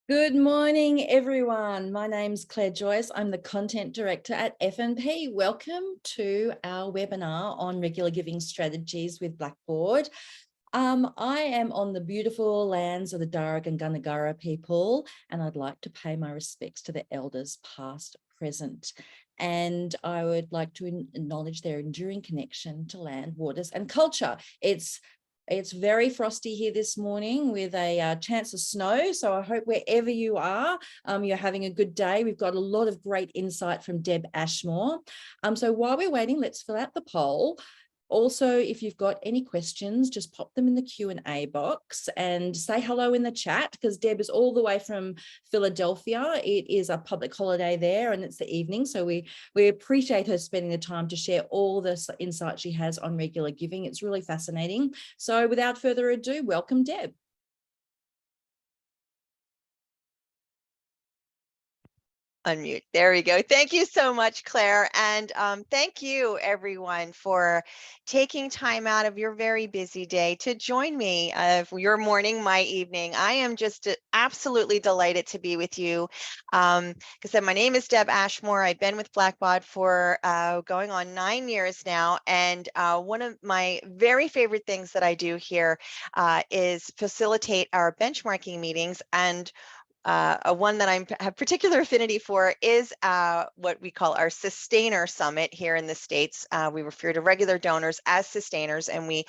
Good morning, everyone. My name's Claire Joyce. I'm the Content Director at F&P. Welcome to our webinar on regular giving strategies with Blackbaud. I am on the beautiful lands of the Darug and Gundungurra people, and I'd like to pay my respects to the elders past, present. And I would like to acknowledge their enduring connection to land, waters, and culture. It's very frosty here this morning with a chance of snow. So I hope wherever you are, you're having a good day. We've got a lot of great insight from Deb Ashmore. So while we're waiting, let's fill out the poll. Also, if you've got any questions, just pop them in the Q&A box and say hello in the chat, because Deb is all the way from Philadelphia. It is a public holiday there and it's the evening. So we appreciate her spending the time to share all the insight she has on regular giving. It's really fascinating. So without further ado, welcome, Deb. Unmute. There we go. Thank you so much, Claire. And thank you, everyone, for taking time out of your very busy day to join me your morning, my evening. I am just absolutely delighted to be with you. Like I said, my name is Deb Ashmore. I've been with Blackbaud for going on 9 years now. And one of my very favorite things that I do here is facilitate our benchmarking meetings. And one that I have particular affinity for is what we call our Sustainer Summit here in the States. We refer to regular donors as sustainers, and we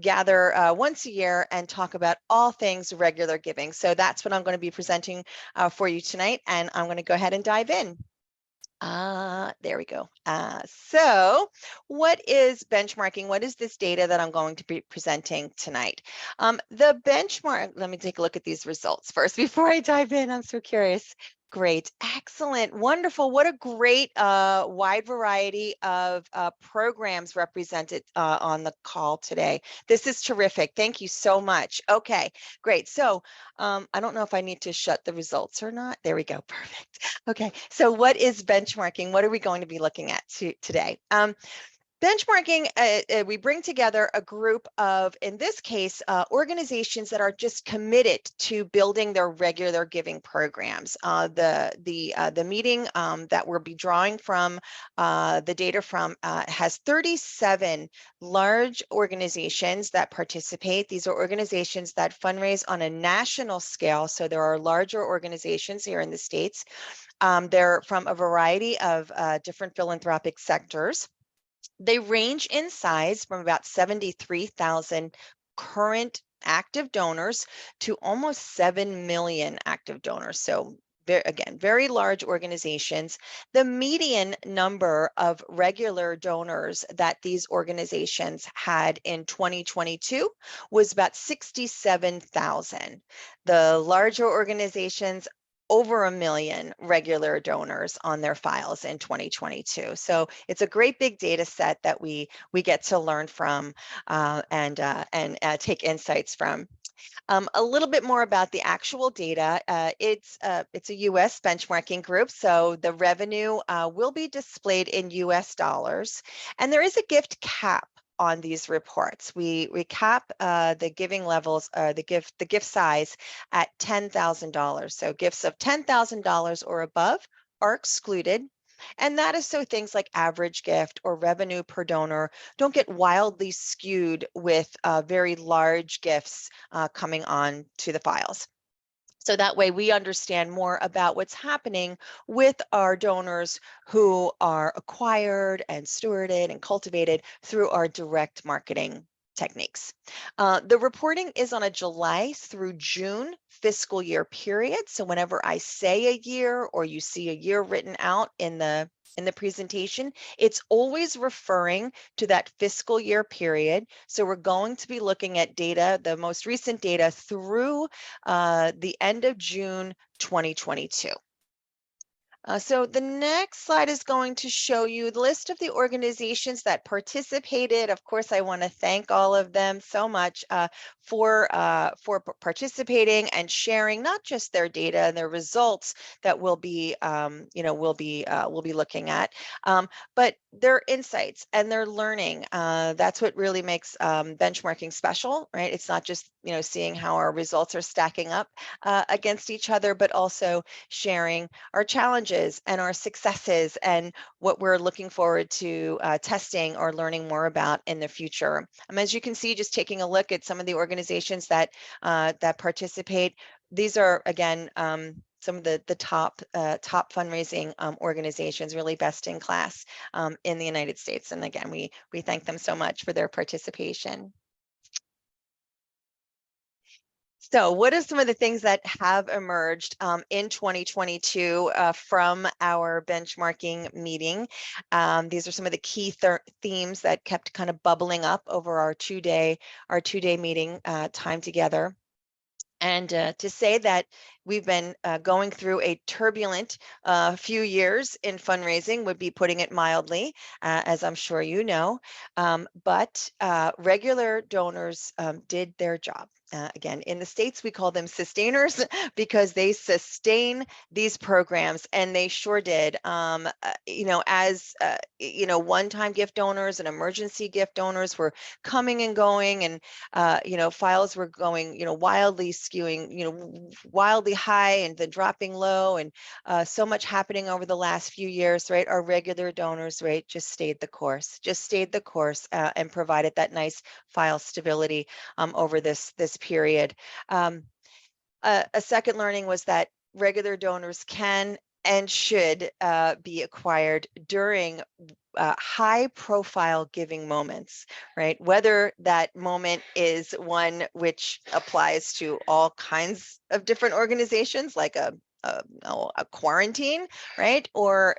gather once a year and talk about all things regular giving. So that's what I'm going to be presenting for you tonight, and I'm going to go ahead and dive in. There we go. So what is benchmarking? What is this data that I'm going to be presenting tonight? The benchmark, let me take a look at these results first before I dive in. I'm so curious. Great, excellent, wonderful. What a great wide variety of programs represented on the call today. This is terrific. Thank you so much. Okay, great. So I don't know if I need to shut the results or not. There we go. Perfect. Okay, so what is benchmarking? What are we going to be looking at today? Benchmarking, we bring together a group of, in this case, organizations that are just committed to building their regular giving programs. The meeting that we'll be drawing from the data from has 37 large organizations that participate. These are organizations that fundraise on a national scale. So there are larger organizations here in the States. They're from a variety of different philanthropic sectors. They range in size from about 73,000 current active donors to almost 7 million active donors. So again, very large organizations. The median number of regular donors that these organizations had in 2022 was about 67,000. The larger organizations, over 1 million regular donors on their files in 2022. So it's a great big data set that we get to learn from and take insights from. A little bit more about the actual data. It's a US benchmarking group, so the revenue will be displayed in US dollars, and there is a gift cap on these reports. We cap the giving levels, the gift size at $10,000. So gifts of $10,000 or above are excluded. And that is so things like average gift or revenue per donor don't get wildly skewed with very large gifts coming on to the files. So that way we understand more about what's happening with our donors who are acquired and stewarded and cultivated through our direct marketing techniques. The reporting is on a July through June fiscal year period. So whenever I say a year or you see a year written out in the presentation, it's always referring to that fiscal year period. So we're going to be looking at data, the most recent data through the end of June 2022. So the next slide is going to show you the list of the organizations that participated. Of course, I want to thank all of them so much for participating and sharing not just their data and their results that we'll be, we'll be looking at, but their insights and their learning. That's what really makes benchmarking special, right? It's not just seeing how our results are stacking up against each other, but also sharing our challenges and our successes and what we're looking forward to testing or learning more about in the future. As you can see, just taking a look at some of the organizations that that participate, these are again some of the top fundraising organizations, really best in class in the United States. And again, we thank them so much for their participation. So what are some of the things that have emerged in 2022 from our benchmarking meeting? These are some of the key themes that kept kind of bubbling up over our two-day meeting time together. And to say that we've been going through a turbulent few years in fundraising would be putting it mildly, as I'm sure you know. But regular donors did their job. Again, in the States, we call them sustainers because they sustain these programs, and they sure did. As one-time gift donors and emergency gift donors were coming and going, and files were going, wildly skewing, wildly high and then dropping low, and so much happening over the last few years, right? Our regular donors, right, just stayed the course, and provided that nice file stability over this period. A second learning was that regular donors can and should be acquired during high profile giving moments, right? Whether that moment is one which applies to all kinds of different organizations, like a quarantine, right? Or,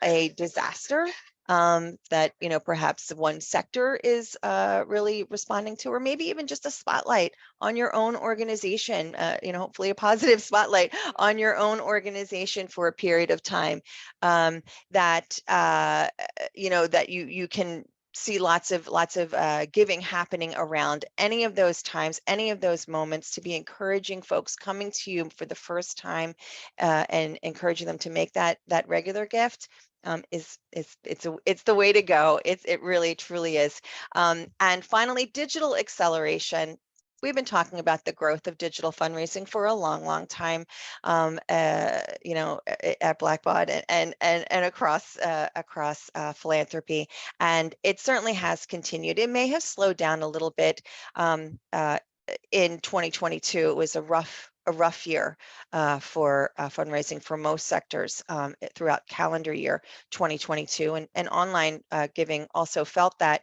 a disaster that, perhaps one sector is really responding to, or maybe even just a spotlight on your own organization, hopefully a positive spotlight on your own organization for a period of time, that you can see lots of giving happening around any of those times, any of those moments, to be encouraging folks coming to you for the first time and encouraging them to make that regular gift. It's the way to go. It really truly is. And finally, digital acceleration. We've been talking about the growth of digital fundraising for a long time, at Blackbaud and across philanthropy, and it certainly has continued. It may have slowed down a little bit in 2022. It was a rough year for fundraising for most sectors throughout calendar year 2022, and online giving also felt that,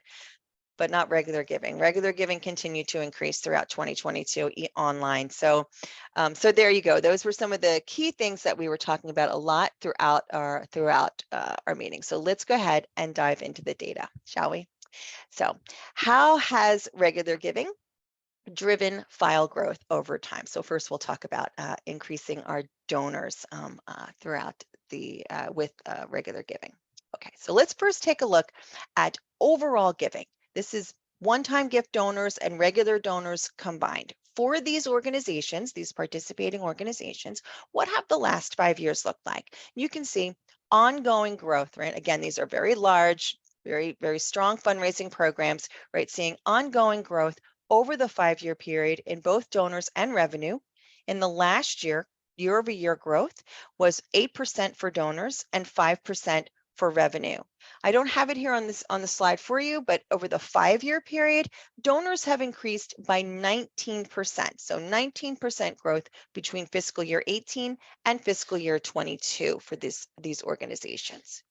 but not regular giving. Regular giving continued to increase throughout 2022 online. So there you go. Those were some of the key things that we were talking about a lot throughout our meeting. So let's go ahead and dive into the data, shall we? So how has regular giving driven file growth over time? So first we'll talk about increasing our donors throughout the with regular giving. Okay, so let's first take a look at overall giving. This is one-time gift donors and regular donors combined. For these organizations, these participating organizations, what have the last 5 years looked like? You can see ongoing growth, right? Again, these are very large, very strong fundraising programs, right? Seeing ongoing growth over the 5-year period in both donors and revenue. In the last year, year-over-year growth was 8% for donors and 5% for revenue. I don't have it here on the slide for you, but over the 5-year period, donors have increased by 19%. So 19% growth between fiscal year 18 and fiscal year 22 for these organizations.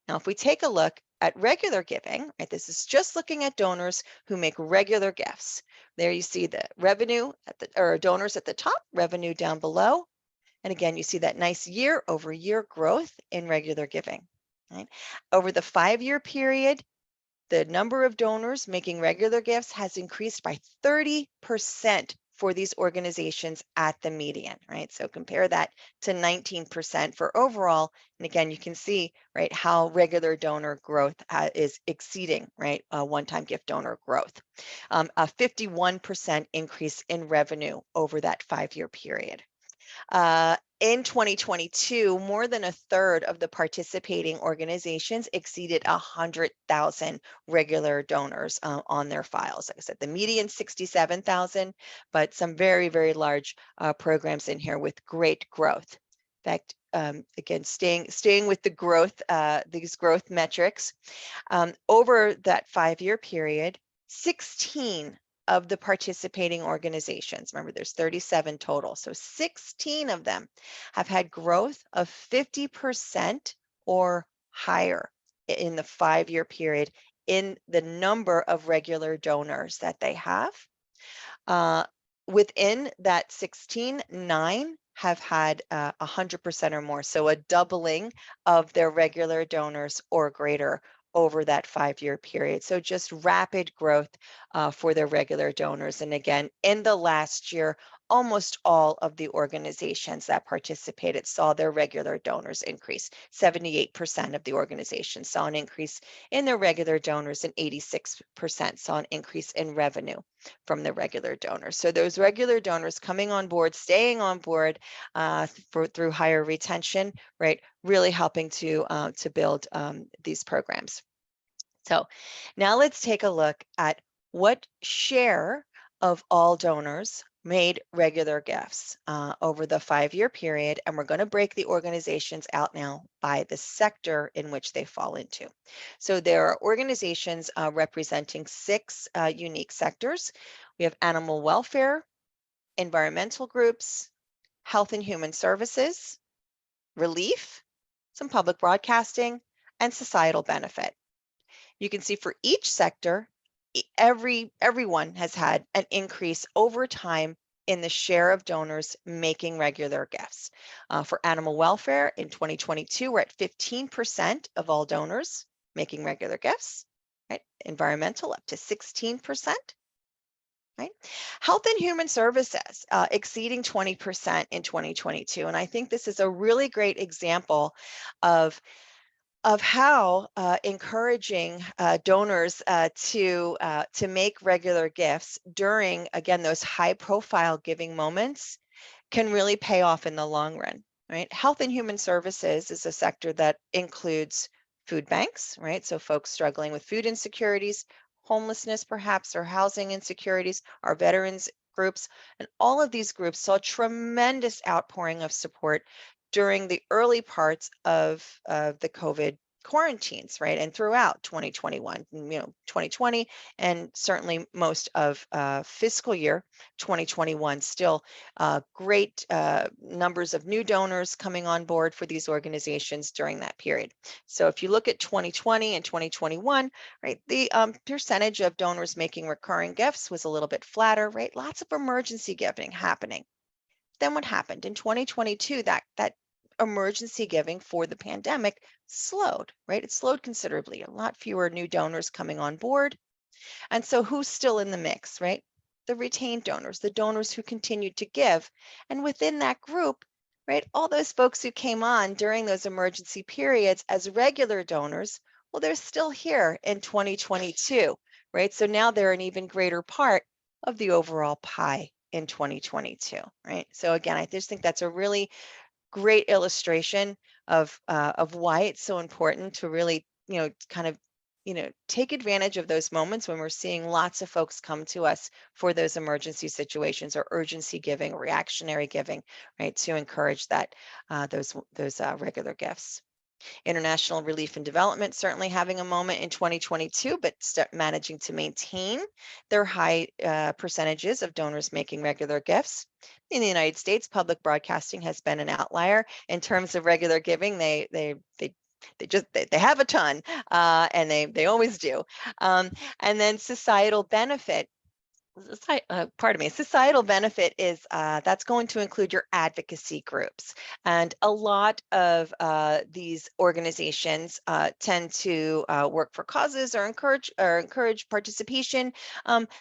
Now, if we take a look at regular giving, right, this is just looking at donors who make regular gifts. There you see the revenue or donors at the top, revenue down below. And again, you see that nice year-over-year growth in regular giving. Right? Over the 5-year period, the number of donors making regular gifts has increased by 30%. for these organizations at the median, right? So compare that to 19% for overall. And again, you can see, right, how regular donor growth is exceeding, right, one-time gift donor growth. A 51% increase in revenue over that 5-year period. In 2022, more than a third of the participating organizations exceeded 100,000 regular donors on their files. Like I said, the median 67,000, but some very, very large programs in here with great growth. In fact, again, staying with the growth, these growth metrics, over that 5-year period, 16 of the participating organizations, remember there's 37 total, so 16 of them have had growth of 50% or higher in the 5-year period in the number of regular donors that they have. Within that 16, 9 have had 100% or more, so a doubling of their regular donors or greater over that 5-year period. So just rapid growth for their regular donors. And again, in the last year, almost all of the organizations that participated saw their regular donors increase. 78% of the organizations saw an increase in their regular donors, and 86% saw an increase in revenue from the regular donors. So those regular donors coming on board, staying on board through higher retention, right, really helping to build these programs. So now let's take a look at what share of all donors made regular gifts over the 5-year period, and we're going to break the organizations out now by the sector in which they fall into. So there are organizations representing 6 unique sectors. We have animal welfare, environmental groups, health and human services, relief, some public broadcasting, and societal benefit. You can see for each sector, everyone has had an increase over time in the share of donors making regular gifts. For animal welfare in 2022, we're at 15% of all donors making regular gifts, right? Environmental up to 16%. Right? Health and human services exceeding 20% in 2022. And I think this is a really great example of how encouraging donors to make regular gifts during, again, those high-profile giving moments can really pay off in the long run, right? Health and human services is a sector that includes food banks, right? So folks struggling with food insecurities, homelessness perhaps, or housing insecurities, our veterans groups, and all of these groups saw tremendous outpouring of support during the early parts of the COVID quarantines, right? And throughout 2021, 2020, and certainly most of fiscal year 2021, still great numbers of new donors coming on board for these organizations during that period. So if you look at 2020 and 2021, right, the percentage of donors making recurring gifts was a little bit flatter, right? Lots of emergency giving happening. Then what happened in 2022? That emergency giving for the pandemic slowed, right? It slowed considerably, a lot fewer new donors coming on board. And so who's still in the mix, right? The retained donors, the donors who continued to give. And within that group, right, all those folks who came on during those emergency periods as regular donors, well, they're still here in 2022, right? So now they're an even greater part of the overall pie in 2022, right? So again, I just think that's a really great illustration of why it's so important to really, kind of, take advantage of those moments when we're seeing lots of folks come to us for those emergency situations or urgency giving, reactionary giving, right, to encourage that those regular gifts. International relief and development certainly having a moment in 2022, but managing to maintain their high percentages of donors making regular gifts. In the United States, public broadcasting has been an outlier in terms of regular giving. They have a ton, and they always do. And then societal benefit societal benefit is that's going to include your advocacy groups. And a lot of these organizations tend to work for causes or encourage participation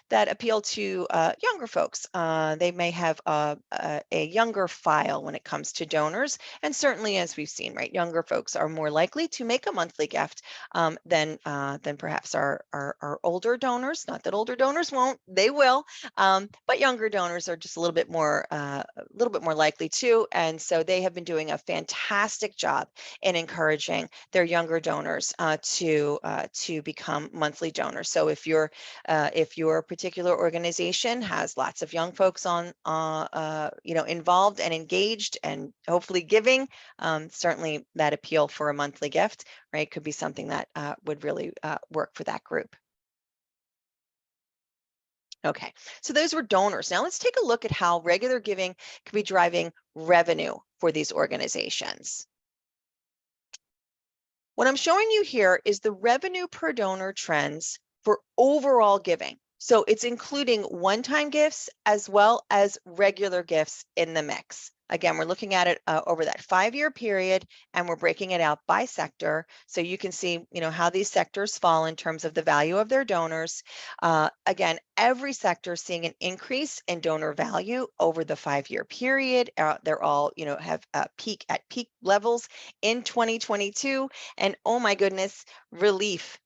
that appeal to younger folks. They may have a younger file when it comes to donors. And certainly, as we've seen, right, younger folks are more likely to make a monthly gift than perhaps our older donors. Not that older donors won't, they will, but younger donors are just a little bit more likely to. And so they have been doing a fantastic job in encouraging their younger donors to become monthly donors. So if your particular organization has lots of young folks on involved and engaged and hopefully giving, certainly that appeal for a monthly gift, right, could be something that would really work for that group. Okay, so those were donors. Now let's take a look at how regular giving could be driving revenue for these organizations. What I'm showing you here is the revenue per donor trends for overall giving. So it's including one-time gifts as well as regular gifts in the mix. Again, we're looking at it over that 5-year period, and we're breaking it out by sector. So you can see, how these sectors fall in terms of the value of their donors. Again, every sector is seeing an increase in donor value over the 5-year period. They're all, have peak levels in 2022. And oh my goodness, relief.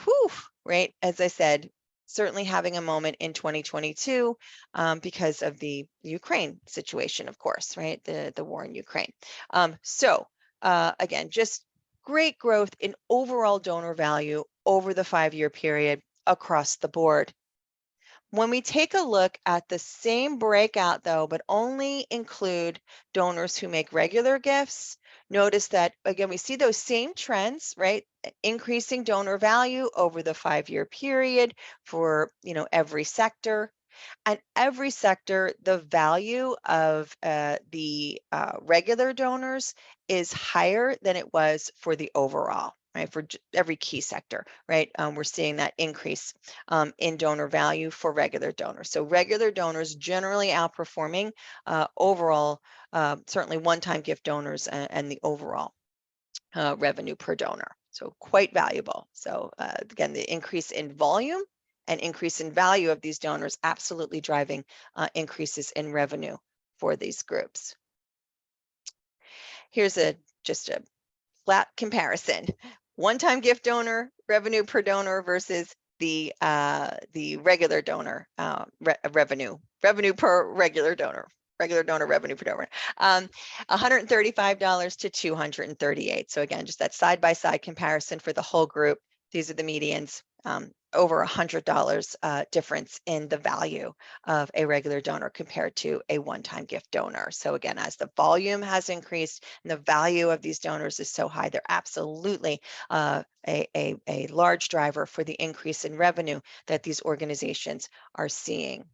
Whew, right? As I said, certainly having a moment in 2022 because of the Ukraine situation, of course, right? The war in Ukraine. Again, just great growth in overall donor value over the 5-year period across the board. When we take a look at the same breakout though, but only include donors who make regular gifts, notice that again, we see those same trends, right? Increasing donor value over the 5-year period for, every sector. And every sector, the value of the regular donors is higher than it was for the overall, right? For every key sector, right? We're seeing that increase in donor value for regular donors. So regular donors generally outperforming overall, certainly one-time gift donors and the overall revenue per donor. So quite valuable. So again, the increase in volume and increase in value of these donors absolutely driving increases in revenue for these groups. Here's just a flat comparison. One-time gift donor revenue per donor versus the regular donor revenue per regular donor. Regular donor revenue per donor, $135 to $238. So again, just that side-by-side comparison for the whole group. These are the medians. Over $100 difference in the value of a regular donor compared to a one-time gift donor. So again, as the volume has increased and the value of these donors is so high, they're absolutely a large driver for the increase in revenue that these organizations are seeing.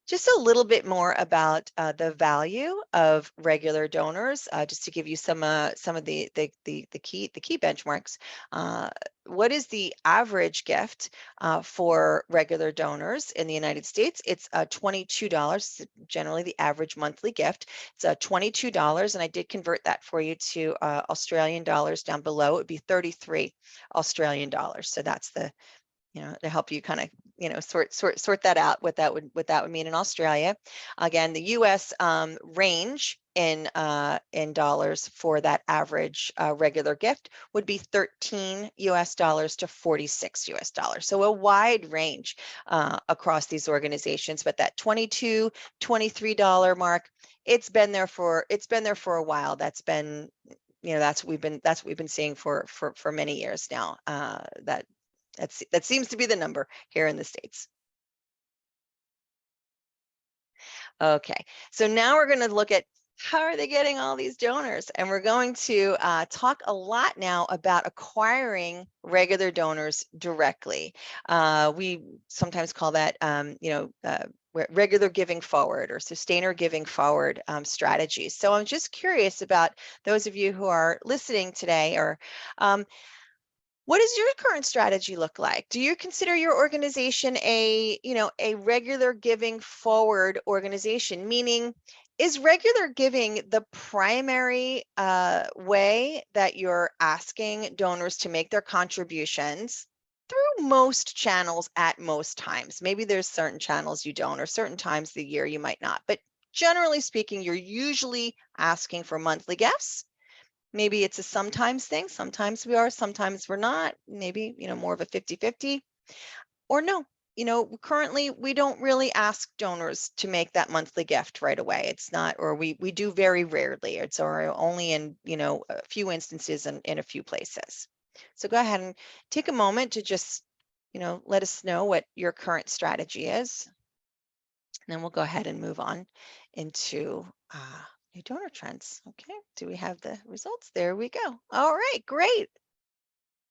Just a little bit more about the value of regular donors, just to give you some of the key benchmarks. What is the average gift for regular donors in the United States? It's $22, generally the average monthly gift. It's $22, and I did convert that for you to Australian dollars down below. It would be 33 Australian dollars. So that's the to help you kind of, sort that out, what that would mean in Australia. Again, the U.S. Range in dollars for that average regular gift would be $13 to $46. So a wide range across these organizations, but that $22, $23 mark, it's been there for a while. That's been, that's what we've been seeing for many years now. That seems to be the number here in the States. Okay, so now we're going to look at how are they getting all these donors? And we're going to talk a lot now about acquiring regular donors directly. We sometimes call that, regular giving forward or sustainer giving forward strategies. So I'm just curious about those of you who are listening today, or What does your current strategy look like? Do you consider your organization a regular giving forward organization? Meaning, is regular giving the primary way that you're asking donors to make their contributions through most channels at most times? Maybe there's certain channels you don't, or certain times of the year you might not, but generally speaking, you're usually asking for monthly gifts. Maybe it's a sometimes thing. Sometimes we are, sometimes we're not. Maybe, more of a 50-50. Or no, currently we don't really ask donors to make that monthly gift right away. It's not, or we do very rarely. It's only in, a few instances and in a few places. So go ahead and take a moment to just, let us know what your current strategy is. And then we'll go ahead and move on into new donor trends. Okay, do we have the results? There we go. All right, great.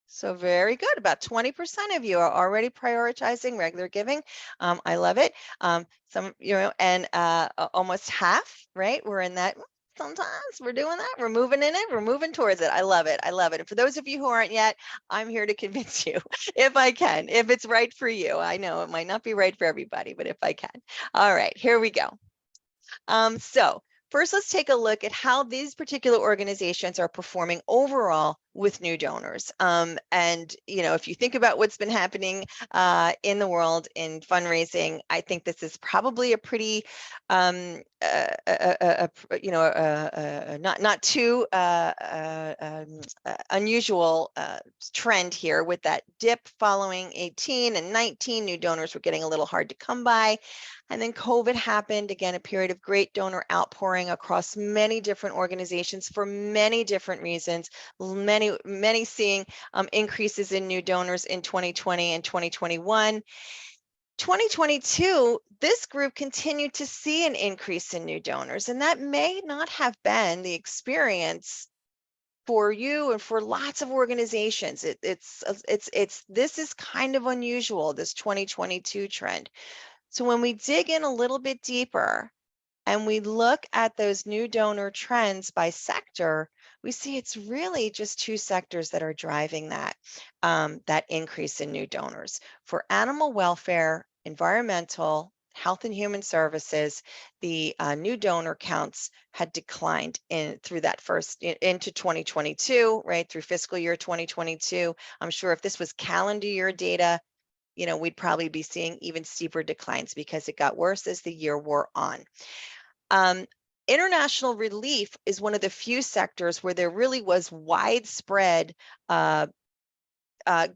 So very good. About 20% of you are already prioritizing regular giving. I love it. Some, and almost half, right? We're in that. Sometimes we're doing that. We're moving in it. We're moving towards it. I love it. I love it. And for those of you who aren't yet, I'm here to convince you if I can, if it's right for you. I know it might not be right for everybody, but if I can. All right, here we go. So first, let's take a look at how these particular organizations are performing overall with new donors. And, if you think about what's been happening in the world in fundraising, I think this is probably a pretty, not too unusual trend here, with that dip following 18 and 19. New donors were getting a little hard to come by. And then COVID happened, again, a period of great donor outpouring across many different organizations for many different reasons, many seeing increases in new donors in 2020 and 2021. 2022, this group continued to see an increase in new donors, and that may not have been the experience for you and for lots of organizations. This is kind of unusual, this 2022 trend. So when we dig in a little bit deeper and we look at those new donor trends by sector, we see it's really just two sectors that are driving that, that increase in new donors. For animal welfare, environmental, health and human services, the new donor counts had declined through that into 2022, right, through fiscal year 2022. I'm sure if this was calendar year data, we'd probably be seeing even steeper declines because it got worse as the year wore on. International relief is one of the few sectors where there really was widespread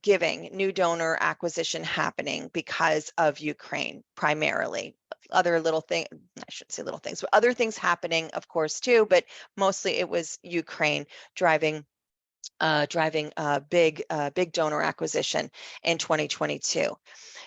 giving, new donor acquisition happening because of Ukraine primarily. Other little things, I shouldn't say little things, but other things happening, of course, too, but mostly it was Ukraine driving big donor acquisition in 2022.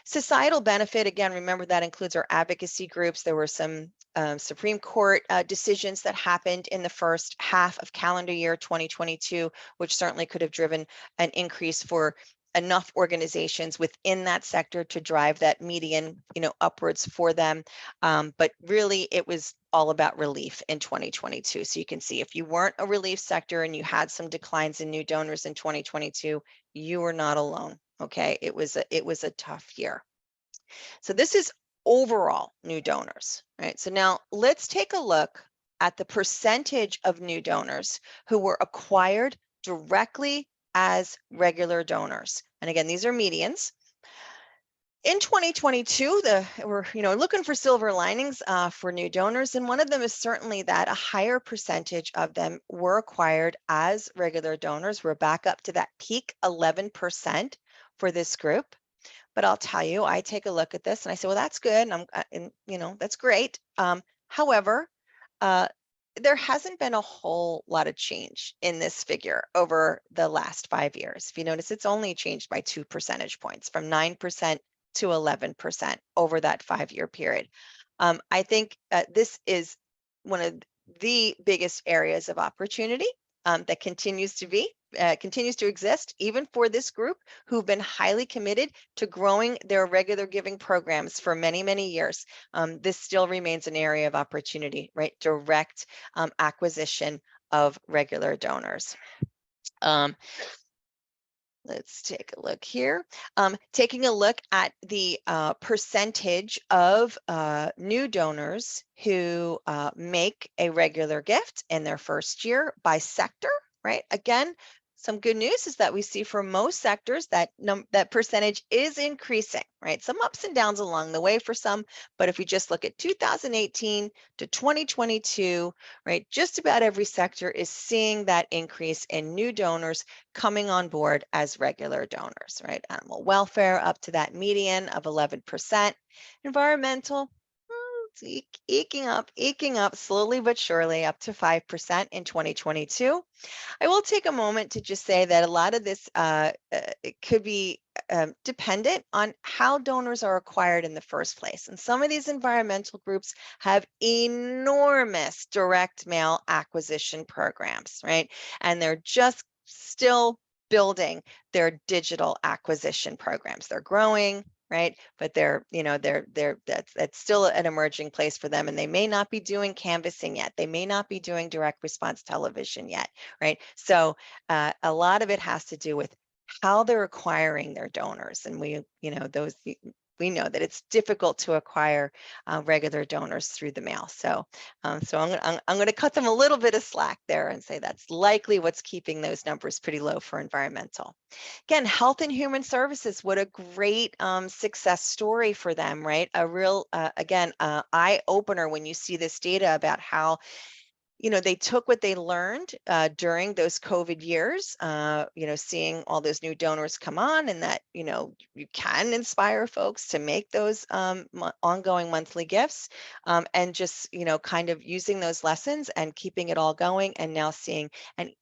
Societal benefit, again, remember that includes our advocacy groups. There were some Supreme Court decisions that happened in the first half of calendar year 2022, which certainly could have driven an increase for enough organizations within that sector to drive that median, upwards for them. But really, it was all about relief in 2022. So you can see if you weren't a relief sector and you had some declines in new donors in 2022, you were not alone. Okay, it was a tough year. So this is overall new donors, right? So now let's take a look at the percentage of new donors who were acquired directly as regular donors. And again, these are medians. In 2022, we're looking for silver linings for new donors, and one of them is certainly that a higher percentage of them were acquired as regular donors. We're back up to that peak 11% for this group. But I'll tell you, I take a look at this and I say, well, that's good, and that's great. However, there hasn't been a whole lot of change in this figure over the last 5 years. If you notice, it's only changed by 2 percentage points, from 9% to 11% over that 5-year period. I think this is one of the biggest areas of opportunity that continues to exist, even for this group who've been highly committed to growing their regular giving programs for many, many years. This still remains an area of opportunity, right? Direct acquisition of regular donors. let's take a look here. Taking a look at the percentage of new donors who make a regular gift in their first year by sector, right? Again, some good news is that we see for most sectors that that percentage is increasing, right? Some ups and downs along the way for some, but if we just look at 2018 to 2022, right, just about every sector is seeing that increase in new donors coming on board as regular donors, right? Animal welfare up to that median of 11%. Environmental, it's eking up slowly but surely up to 5% in 2022. I will take a moment to just say that a lot of this it could be dependent on how donors are acquired in the first place. And some of these environmental groups have enormous direct mail acquisition programs, right? And they're just still building their digital acquisition programs. They're growing, right? But that's still an emerging place for them, and they may not be doing canvassing yet. They may not be doing direct response television yet, right? So a lot of it has to do with how they're acquiring their donors, and we know that it's difficult to acquire regular donors through the mail. So, I'm going to cut them a little bit of slack there and say that's likely what's keeping those numbers pretty low for environmental. Again, Health and Human Services, what a great success story for them, right? A real, eye opener when you see this data about how they took what they learned during those COVID years, seeing all those new donors come on, and that, you can inspire folks to make those ongoing monthly gifts, and just, kind of using those lessons and keeping it all going, and now seeing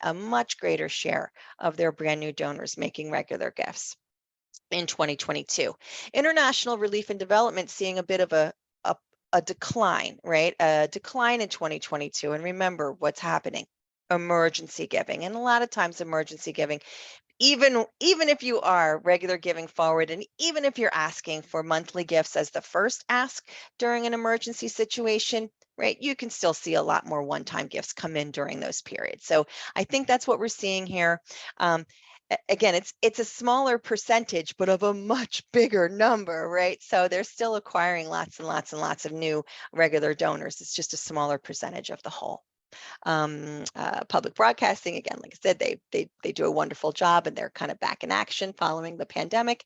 a much greater share of their brand new donors making regular gifts in 2022. International Relief and Development seeing a bit of a decline, right? A decline in 2022. And remember what's happening: emergency giving. And a lot of times emergency giving, even if you are regular giving forward, and even if you're asking for monthly gifts as the first ask during an emergency situation, right, you can still see a lot more one-time gifts come in during those periods. So I think that's what we're seeing here. Again, it's a smaller percentage, but of a much bigger number, right? So they're still acquiring lots and lots and lots of new regular donors. It's just a smaller percentage of the whole. Public broadcasting, again, like I said, they do a wonderful job, and they're kind of back in action following the pandemic.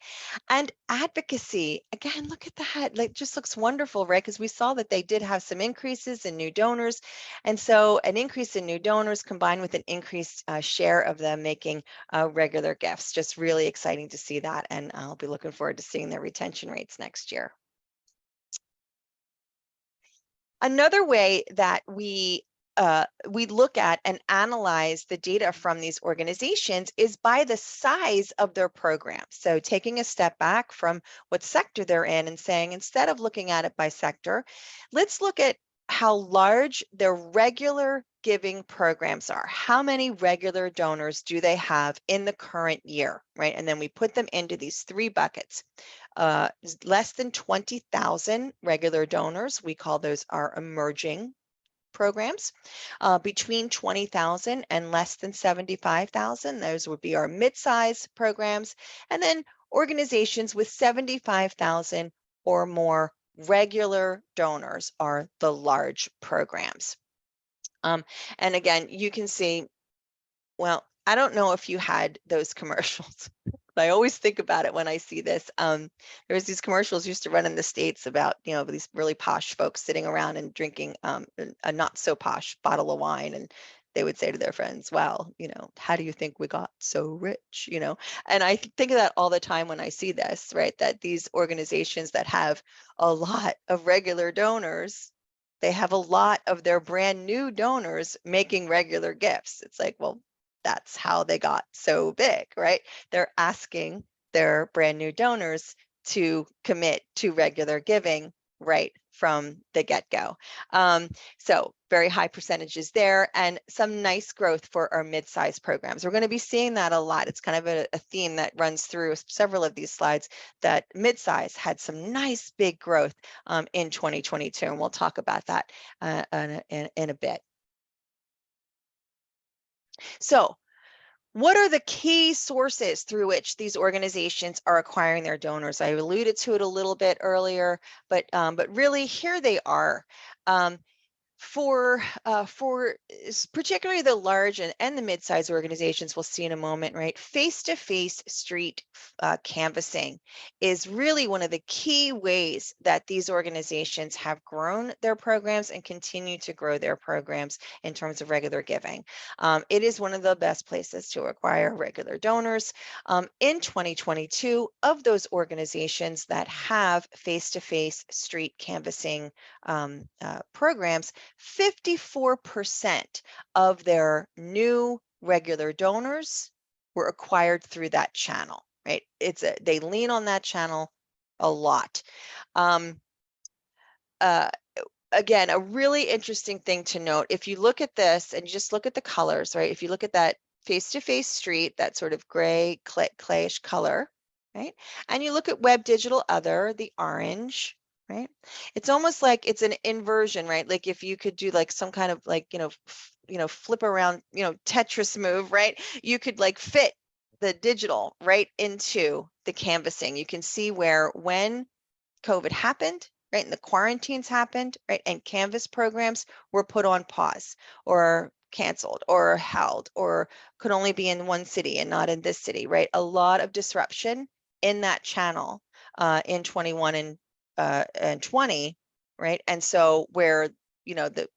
And advocacy, again, look at that, like, just looks wonderful, right? Because we saw that they did have some increases in new donors, and so an increase in new donors combined with an increased share of them making regular gifts, just really exciting to see that, and I'll be looking forward to seeing their retention rates next year. Another way that we look at and analyze the data from these organizations is by the size of their program. So taking a step back from what sector they're in and saying, instead of looking at it by sector, let's look at how large their regular giving programs are. How many regular donors do they have in the current year, right? And then we put them into these three buckets. Less than 20,000 regular donors, we call those our emerging programs. Between 20,000 and less than 75,000, those would be our mid-size programs. And then organizations with 75,000 or more regular donors are the large programs. And again, you can see, well, I don't know if you had those commercials. I always think about it when I see this. There was these commercials used to run in the States about, these really posh folks sitting around and drinking a not so posh bottle of wine. And they would say to their friends, well, how do you think we got so rich? And I think of that all the time when I see this, right? That these organizations that have a lot of regular donors, they have a lot of their brand new donors making regular gifts. It's like, well, that's how they got so big, right? They're asking their brand new donors to commit to regular giving right from the get-go. So very high percentages there, and some nice growth for our mid-sized programs. We're going to be seeing that a lot. It's kind of a theme that runs through several of these slides, that mid-size had some nice big growth in 2022, and we'll talk about that in a bit. So What are the key sources through which these organizations are acquiring their donors? I alluded to it a little bit earlier, but really here they are. For particularly the large and the mid-sized organizations, we'll see in a moment, right? Face-to-face street canvassing is really one of the key ways that these organizations have grown their programs and continue to grow their programs in terms of regular giving. It is one of the best places to acquire regular donors. In 2022, of those organizations that have face-to-face street canvassing programs, 54% of their new regular donors were acquired through that channel, right? They lean on that channel a lot. Again, a really interesting thing to note, if you look at this and you just look at the colors, right? If you look at that face-to-face street, that sort of gray clayish color, right? And you look at web digital other, the orange, right? It's almost like it's an inversion, right? Like if you could do like some kind of like, flip around, Tetris move, right? You could like fit the digital right into the canvassing. You can see where when COVID happened, right, and the quarantines happened, right, and Canvas programs were put on pause or canceled or held or could only be in one city and not in this city, right? A lot of disruption in that channel in 21 and 20, right? And so where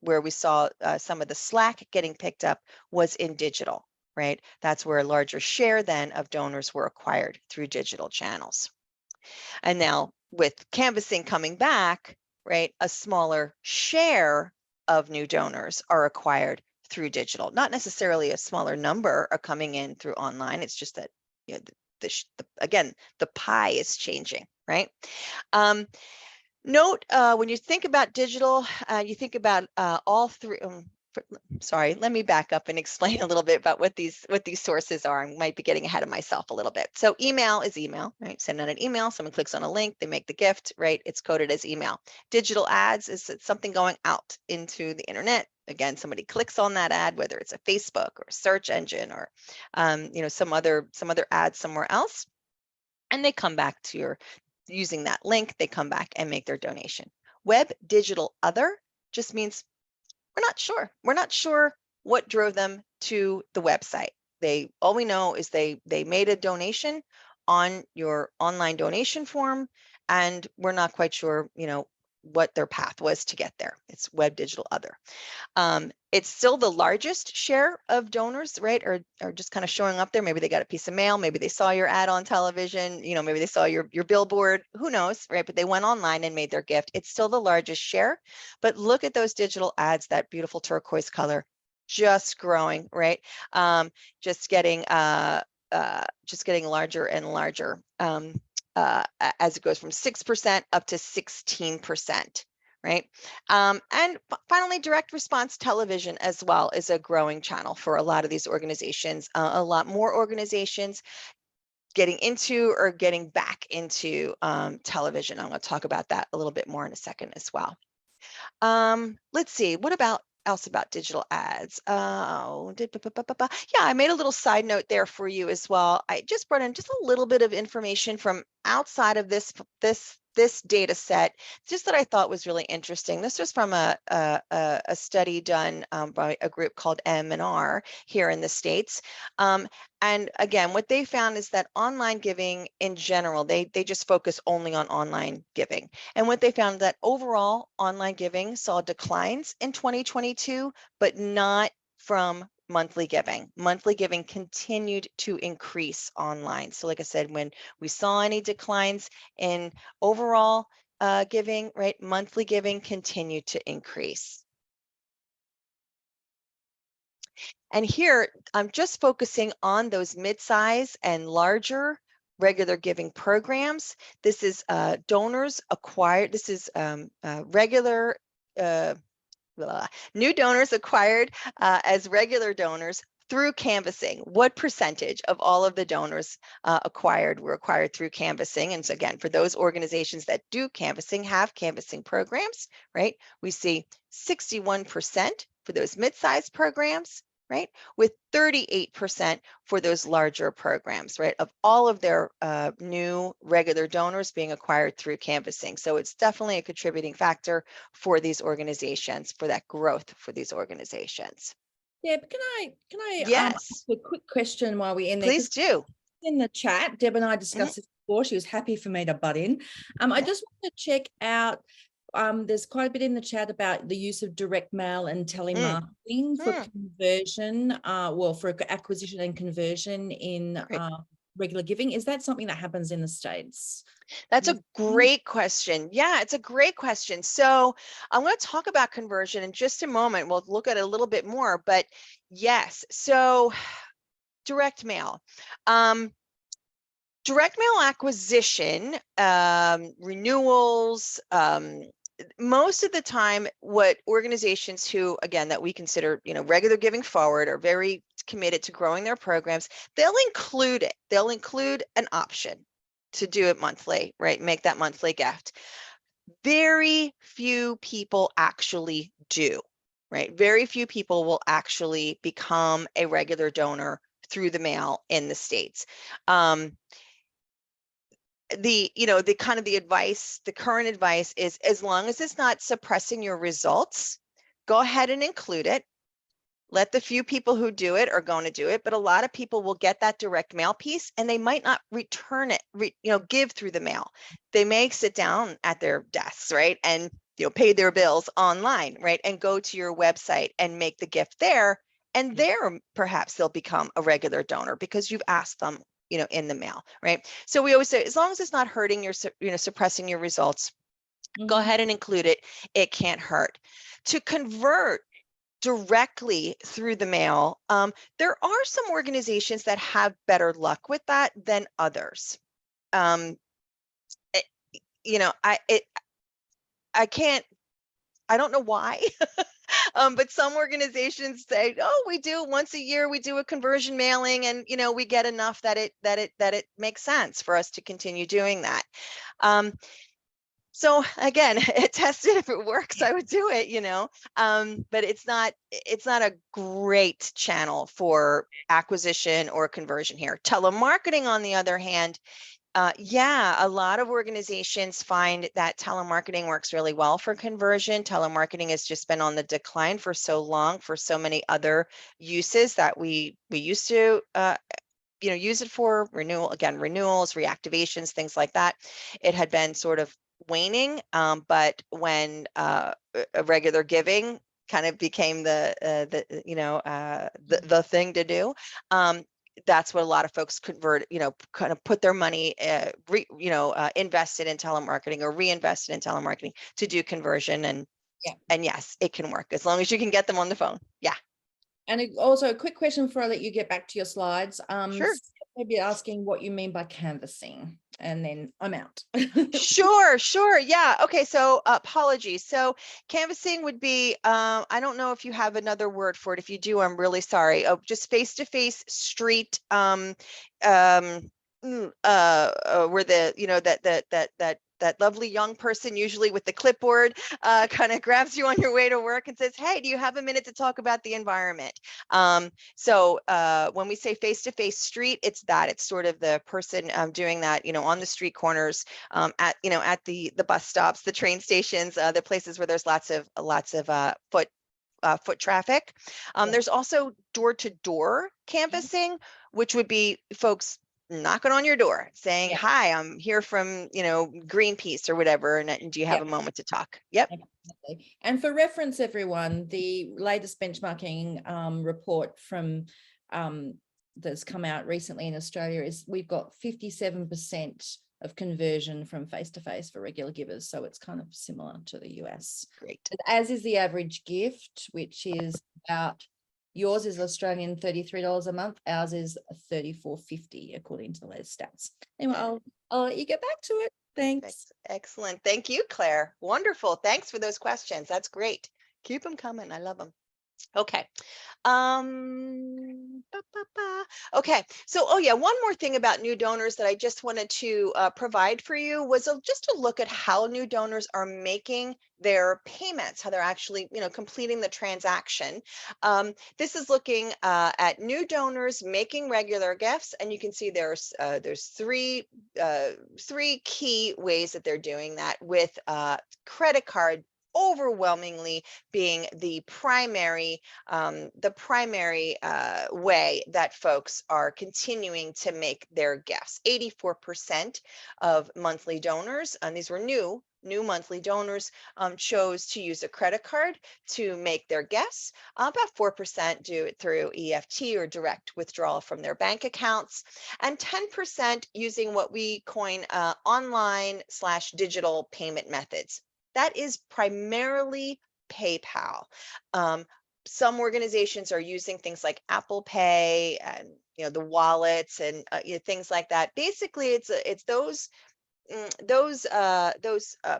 where we saw some of the slack getting picked up was in digital, right? That's where a larger share then of donors were acquired through digital channels. And now with canvassing coming back, right, a smaller share of new donors are acquired through digital. Not necessarily a smaller number are coming in through online. It's just that, again, the pie is changing, right? Note when you think about digital, you think about all three. Sorry, let me back up and explain a little bit about what these sources are. I might be getting ahead of myself a little bit. So email is email, right? Send out an email, someone clicks on a link, they make the gift, right? It's coded as email. Digital ads is something going out into the internet. Again, somebody clicks on that ad, whether it's a Facebook or a search engine or some other ad somewhere else, and they come back to your using that link, they come back and make their donation. Web digital other just means we're not sure. We're not sure what drove them to the website. All we know is they made a donation on your online donation form, and we're not quite sure, what their path was to get there. It's web digital other. It's still the largest share of donors, right? Are just kind of showing up there. Maybe they got a piece of mail. Maybe they saw your ad on television. Maybe they saw your billboard. Who knows, right? But they went online and made their gift. It's still the largest share. But look at those digital ads, that beautiful turquoise color, just growing, right? Just getting larger and larger as it goes from 6% up to 16%. Right. And finally, direct response television as well is a growing channel for a lot of these organizations. A lot more organizations getting into or getting back into television. I'm going to talk about that a little bit more in a second as well. Let's see, what else about digital ads? Yeah, I made a little side note there for you as well. I just brought in just a little bit of information from outside of this data set, just that I thought was really interesting. This was from a study done by a group called M&R here in the States. And again, what they found is that online giving in general, they just focus only on online giving. And what they found that overall online giving saw declines in 2022, but not from monthly giving. Monthly giving continued to increase online. So like I said, when we saw any declines in overall giving, right, monthly giving continued to increase. And here, I'm just focusing on those mid-size and larger regular giving programs. This is donors acquired. This is regular new donors acquired as regular donors through canvassing. What percentage of all of the donors acquired were acquired through canvassing? And so again, for those organizations that do canvassing, have canvassing programs, right? We see 61% for those mid-sized programs, right? With 38% for those larger programs, right? Of all of their new regular donors being acquired through canvassing. So it's definitely a contributing factor for these organizations, for that growth for these organizations. Yeah, but can I Yes, ask a quick question while we're in there? please Because do. in the chat, Deb and I Mhm. discussed this before. She was happy for me to butt in. I just want to check out. There's quite a bit in the chat about the use of direct mail and telemarketing for conversion, well, for acquisition and conversion in Great. regular giving. Is that something that happens in the States? That's a great question. Yeah, it's a great question. So I'm going to talk about conversion in just a moment. We'll look at it a little bit more, but yes. So direct mail. Direct mail acquisition, renewals, most of the time what organizations who, again, that we consider, regular giving forward, are very committed to growing their programs, they'll include it. They'll include an option to do it monthly, right? Make that monthly gift. Very few people actually do, right? Very few people will actually become a regular donor through the mail in the States. The kind of the advice, the current advice is, as long as it's not suppressing your results, go ahead and include it. Let the few people who do it are going to do it, but a lot of people will get that direct mail piece and they might not return it, give through the mail. They may sit down at their desks, right, and pay their bills online, right, and go to your website and make the gift there, and there perhaps they'll become a regular donor because you've asked them, in the mail, right? So we always say, as long as it's not hurting your, suppressing your results, go ahead and include it. It can't hurt. To convert directly through the mail, there are some organizations that have better luck with that than others. I don't know why. But some organizations say, oh, we do once a year, we do a conversion mailing, and we get enough that it makes sense for us to continue doing that. So again, it tested. If it works, I would do it, but it's not a great channel for acquisition or conversion here. Telemarketing, on the other hand, a lot of organizations find that telemarketing works really well for conversion. Telemarketing has just been on the decline for so long, for so many other uses that we used to use it for. Renewals, reactivations, things like that. It had been sort of waning, but when a regular giving kind of became the thing to do, that's what a lot of folks convert, kind of put their money, invested in telemarketing or reinvested in telemarketing to do conversion. And yes, it can work as long as you can get them on the phone. Yeah. And also a quick question before I let you get back to your slides. Sure. Maybe asking what you mean by canvassing, and then I'm out. Sure. Yeah. Okay. So apologies. So canvassing would be, I don't know if you have another word for it. If you do, I'm really sorry. Oh, just face-to-face street, where that lovely young person, usually with the clipboard, kind of grabs you on your way to work and says, hey, do you have a minute to talk about the environment? So when we say face-to-face street, it's sort of the person doing that, on the street corners, at the bus stops, the train stations, the places where there's lots of foot traffic. There's also door-to-door canvassing, which would be folks knocking on your door saying, hi, I'm here from, Greenpeace or whatever, and do you have a moment to talk? Yep. And for reference, everyone, the latest benchmarking report from that's come out recently in Australia is we've got 57% of conversion from face-to-face for regular givers. So it's kind of similar to the US. Great. As is the average gift, which is about, yours is Australian $33 a month. Ours is $34.50 according to the latest stats. Anyway, I'll let you get back to it. Thanks. Excellent. Thank you, Claire. Wonderful. Thanks for those questions. That's great. Keep them coming. I love them. Okay. Okay, so oh yeah, one more thing about new donors that I just wanted to provide for you was just a look at how new donors are making their payments, how they're actually, completing the transaction. This is looking at new donors making regular gifts, and you can see there's three key ways that they're doing that, with credit card overwhelmingly being the primary way that folks are continuing to make their gifts. 84% of monthly donors, and these were new monthly donors, chose to use a credit card to make their gifts. About 4% do it through EFT or direct withdrawal from their bank accounts, and 10% using what we coin online/digital payment methods. That is primarily PayPal. Some organizations are using things like Apple Pay and the wallets and things like that. Basically, it's those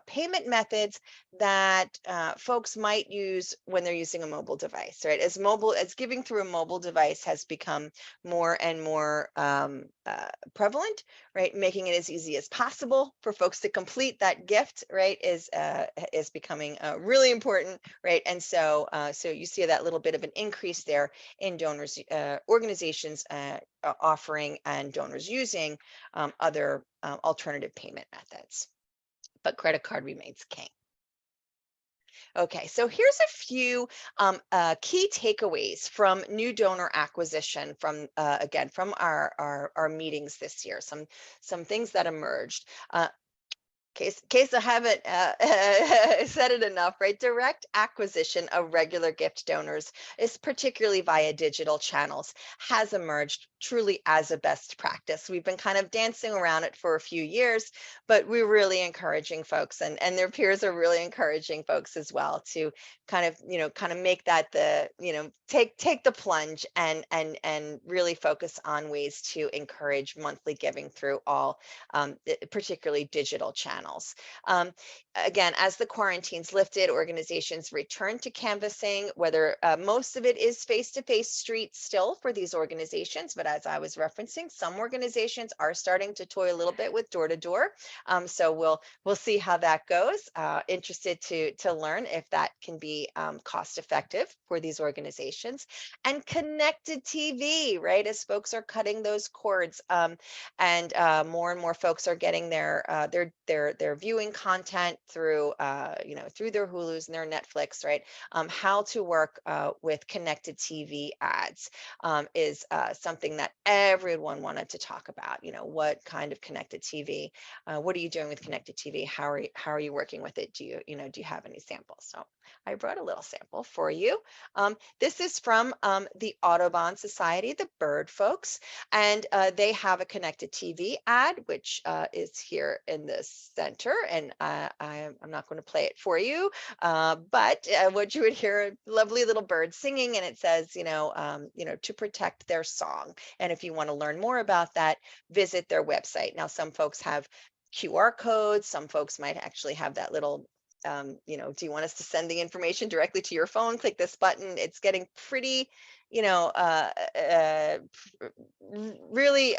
payment methods that folks might use when they're using a mobile device, right? As giving through a mobile device has become more and more prevalent, right? Making it as easy as possible for folks to complete that gift, right, is becoming really important, right? And so you see that little bit of an increase there in donors, organizations offering and donors using other alternative payment methods, but credit card remains king. Okay, so here's a few key takeaways from new donor acquisition from again from our meetings this year. Some things that emerged. Case I haven't said it enough, right? Direct acquisition of regular gift donors is particularly via digital channels has emerged truly as a best practice. We've been kind of dancing around it for a few years, but we're really encouraging folks, and their peers are really encouraging folks as well to kind of make that take the plunge and really focus on ways to encourage monthly giving through all particularly digital channels. Again, as the quarantines lifted, organizations returned to canvassing, whether most of it is face-to-face street still for these organizations, but as I was referencing, some organizations are starting to toy a little bit with door-to-door. So we'll see how that goes. Interested to learn if that can be cost-effective for these organizations. And connected TV, right? As folks are cutting those cords, and more and more folks are getting their viewing content through through their Hulus and their Netflix, right? How to work with connected TV ads is something that everyone wanted to talk about. What kind of connected TV? What are you doing with connected TV? How are you working with it? Do you have any samples? So I brought a little sample for you. This is from the Audubon Society, the bird folks, and they have a connected TV ad, which is here in the center, and I'm not going to play it for you, but what you would hear, a lovely little bird singing, and it says, to protect their song. And if you want to learn more about that, visit their website. Now, some folks have QR codes. Some folks might actually have that little do you want us to send the information directly to your phone? Click this button. It's getting pretty, really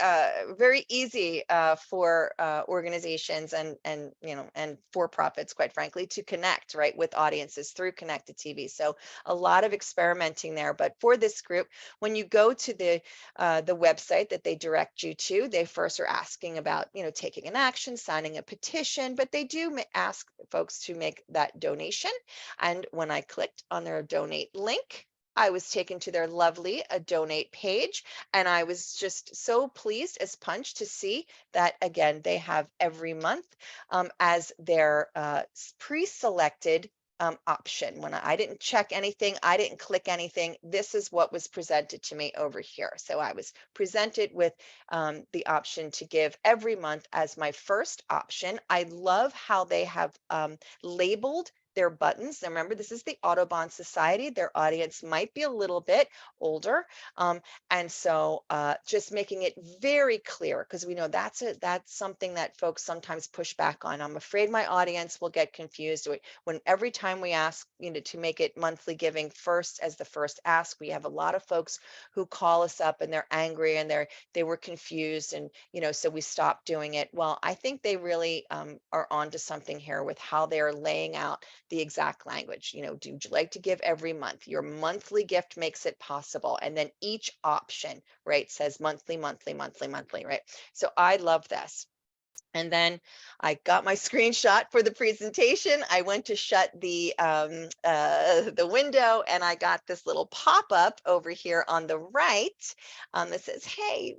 very easy for organizations and for-profits, quite frankly, to connect, right, with audiences through connected TV. So a lot of experimenting there. But for this group, when you go to the website that they direct you to, they first are asking about, taking an action, signing a petition, but they do ask folks to make that donation. And when I clicked on their donate link, I was taken to their lovely donate page, and I was just so pleased as punch to see that, again, they have every month as their pre-selected option. When I didn't check anything, I didn't click anything, this is what was presented to me over here. So I was presented with the option to give every month as my first option. I love how they have labeled their buttons. Now remember, this is the Audubon Society. Their audience might be a little bit older. And so just making it very clear, because we know that's something that folks sometimes push back on. I'm afraid my audience will get confused when every time we ask, to make it monthly giving first as the first ask, we have a lot of folks who call us up and they're angry and they were confused, and so we stopped doing it. Well, I think they really are onto something here with how they're laying out the exact language. Do you like to give every month? Your monthly gift makes it possible. And then each option, right, says monthly, monthly, monthly, monthly, right? So I love this. And then I got my screenshot for the presentation. I went to shut the window, and I got this little pop-up over here on the right that says, hey,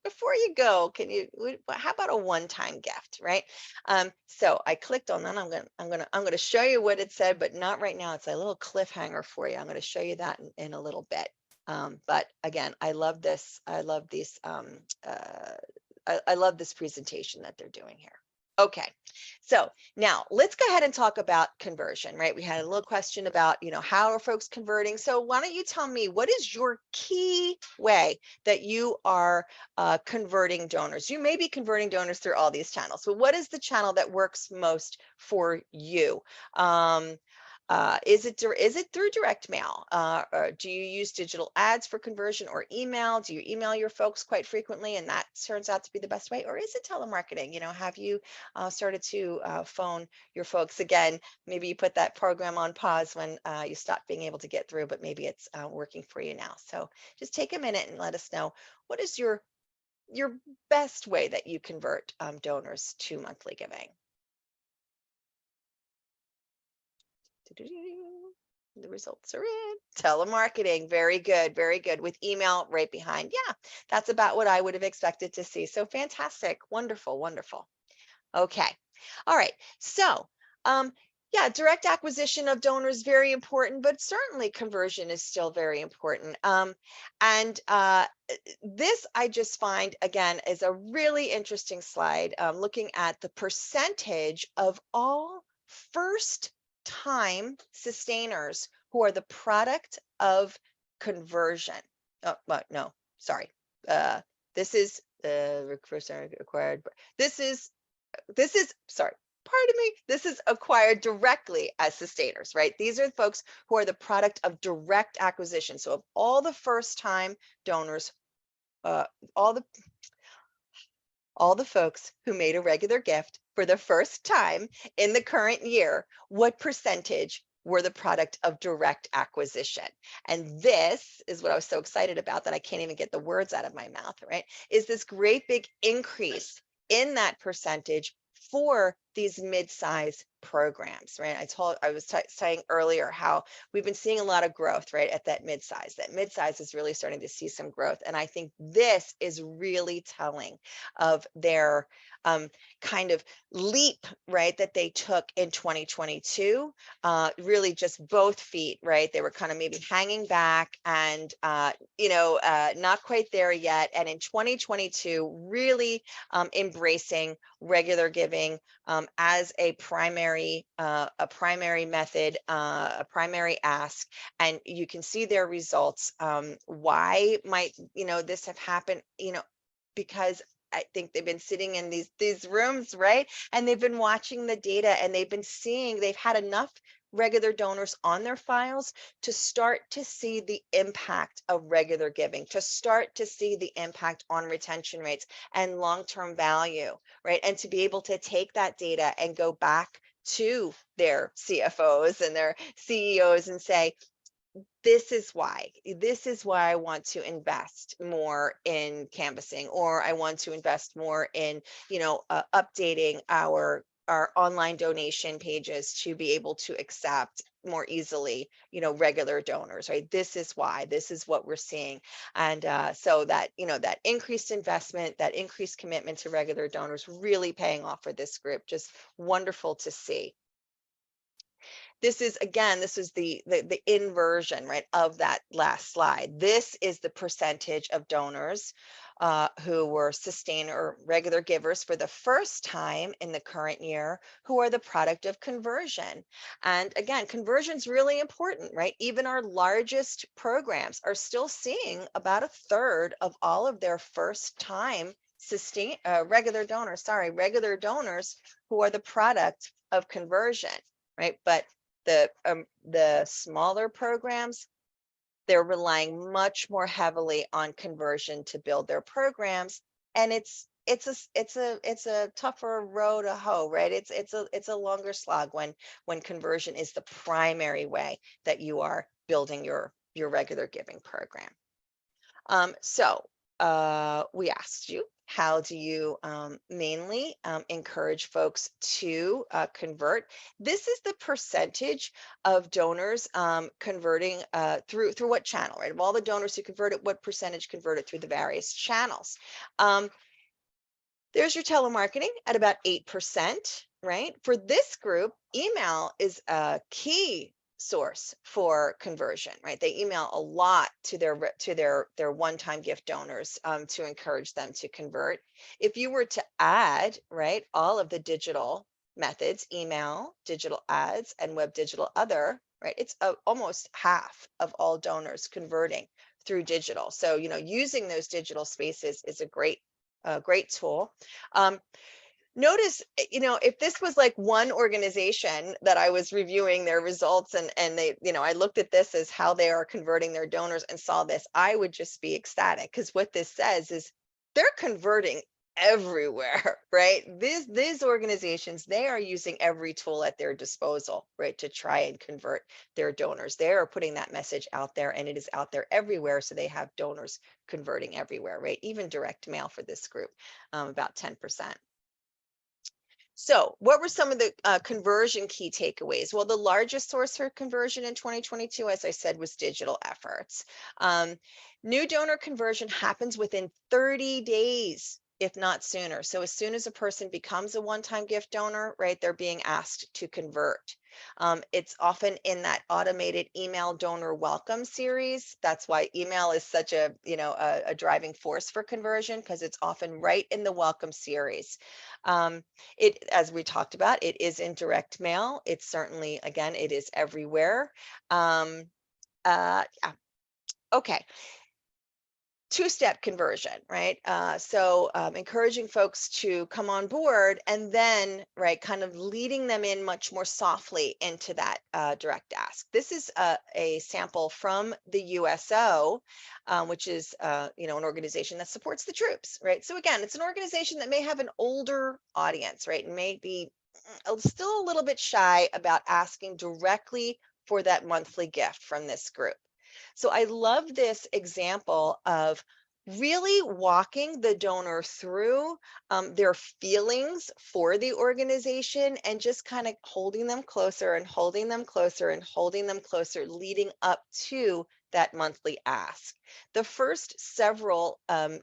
before you go, how about a one-time gift, right? So I clicked on that. I'm gonna show you what it said, but not right now. It's a little cliffhanger for you. I'm gonna show you that in a little bit. But again, I love this. I love these. I love this presentation that they're doing here. Okay, so now let's go ahead and talk about conversion, right? We had a little question about, how are folks converting? So why don't you tell me, what is your key way that you are converting donors? You may be converting donors through all these channels. So what is the channel that works most for you? Is it through direct mail? Or do you use digital ads for conversion, or email? Do you email your folks quite frequently and that turns out to be the best way? Or is it telemarketing? Have you started to phone your folks again? Maybe you put that program on pause when you stopped being able to get through, but maybe it's working for you now. So just take a minute and let us know, what is your best way that you convert donors to monthly giving? The results are in. Telemarketing, very good, very good. With email right behind. Yeah, that's about what I would have expected to see. So fantastic, wonderful, wonderful. Okay, all right. So, yeah, direct acquisition of donors, very important, but certainly conversion is still very important. And this I just find, again, is a really interesting slide, looking at the percentage of all first-time sustainers who are the product of conversion. Oh, well, no, sorry. This is acquired. This is sorry, pardon me, this is acquired directly as sustainers, right? These are folks who are the product of direct acquisition. So of all the first-time donors, all the folks who made a regular gift for the first time in the current year, what percentage were the product of direct acquisition? And this is what I was so excited about, that I can't even get the words out of my mouth, right? Is this great big increase in that percentage for these mid-size programs, right? I was saying earlier how we've been seeing a lot of growth, right, at that mid-size. That mid-size is really starting to see some growth, and I think this is really telling of their kind of leap, right, that they took in 2022. Really just both feet, right? They were kind of maybe hanging back and not quite there yet. And in 2022, really embracing regular giving as a primary method, a primary ask, and you can see their results. Why might this have happened? Because I think they've been sitting in these rooms, right? And they've been watching the data, and they've been seeing, they've had enough regular donors on their files to start to see the impact of regular giving, to start to see the impact on retention rates and long-term value, right? And to be able to take that data and go back to their CFOs and their CEOs and say, this is why I want to invest more in canvassing, or I want to invest more in, updating our online donation pages to be able to accept more easily, regular donors, right? This is why, this is what we're seeing. And so that, that increased investment, that increased commitment to regular donors really paying off for this group. Just wonderful to see. This is, again, this is the inversion, right, of that last slide. This is the percentage of donors who were sustained or regular givers for the first time in the current year, who are the product of conversion. And again, conversion is really important, right? Even our largest programs are still seeing about a third of all of their first time regular donors who are the product of conversion, right? But the smaller programs, they're relying much more heavily on conversion to build their programs, and it's a tougher row to hoe, right? It's a longer slog when conversion is the primary way that you are building your regular giving program. So we asked you, how do you mainly encourage folks to convert? This is the percentage of donors converting through what channel, right? Of all the donors who converted, what percentage converted through the various channels? There's your telemarketing at about 8%, right? For this group, email is a key source for conversion, right? They email a lot to their one-time gift donors to encourage them to convert. If you were to add, right, all of the digital methods, email, digital ads, and web digital other, right, it's almost half of all donors converting through digital. So, using those digital spaces is a great tool. Notice, if this was like one organization that I was reviewing their results and they, I looked at this as how they are converting their donors and saw this, I would just be ecstatic, because what this says is they're converting everywhere, right? These organizations, they are using every tool at their disposal, right, to try and convert their donors. They are putting that message out there, and it is out there everywhere. So they have donors converting everywhere, right? Even direct mail for this group, about 10%. So what were some of the conversion key takeaways? Well, the largest source for conversion in 2022, as I said, was digital efforts. New donor conversion happens within 30 days, if not sooner. So as soon as a person becomes a one-time gift donor, right, they're being asked to convert. It's often in that automated email donor welcome series. That's why email is such a driving force for conversion, because it's often right in the welcome series. It, as we talked about, it is in direct mail. It's certainly, again, it is everywhere. Yeah. Okay. Two-step conversion, right? So encouraging folks to come on board, and then, right, kind of leading them in much more softly into that direct ask. This is a sample from the USO, which is, an organization that supports the troops, right? So again, it's an organization that may have an older audience, right? And may be still a little bit shy about asking directly for that monthly gift from this group. So I love this example of really walking the donor through their feelings for the organization, and just kind of holding them closer and holding them closer and holding them closer, leading up to that monthly ask. The first several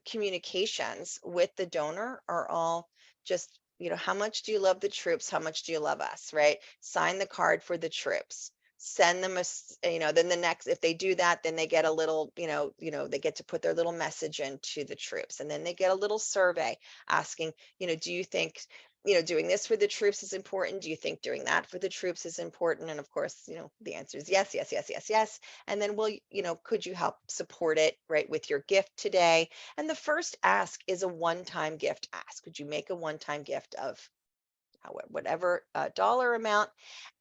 communications with the donor are all just, how much do you love the troops? How much do you love us, right? Sign the card for the troops. Send them then the next, if they do that, then they get a little, they get to put their little message into the troops, and then they get a little survey asking, do you think, doing this for the troops is important? Do you think doing that for the troops is important? And of course, the answer is yes, yes, yes, yes, yes. And then, well, could you help support it, right, with your gift today? And the first ask is a one-time gift ask. Would you make a one-time gift of whatever dollar amount?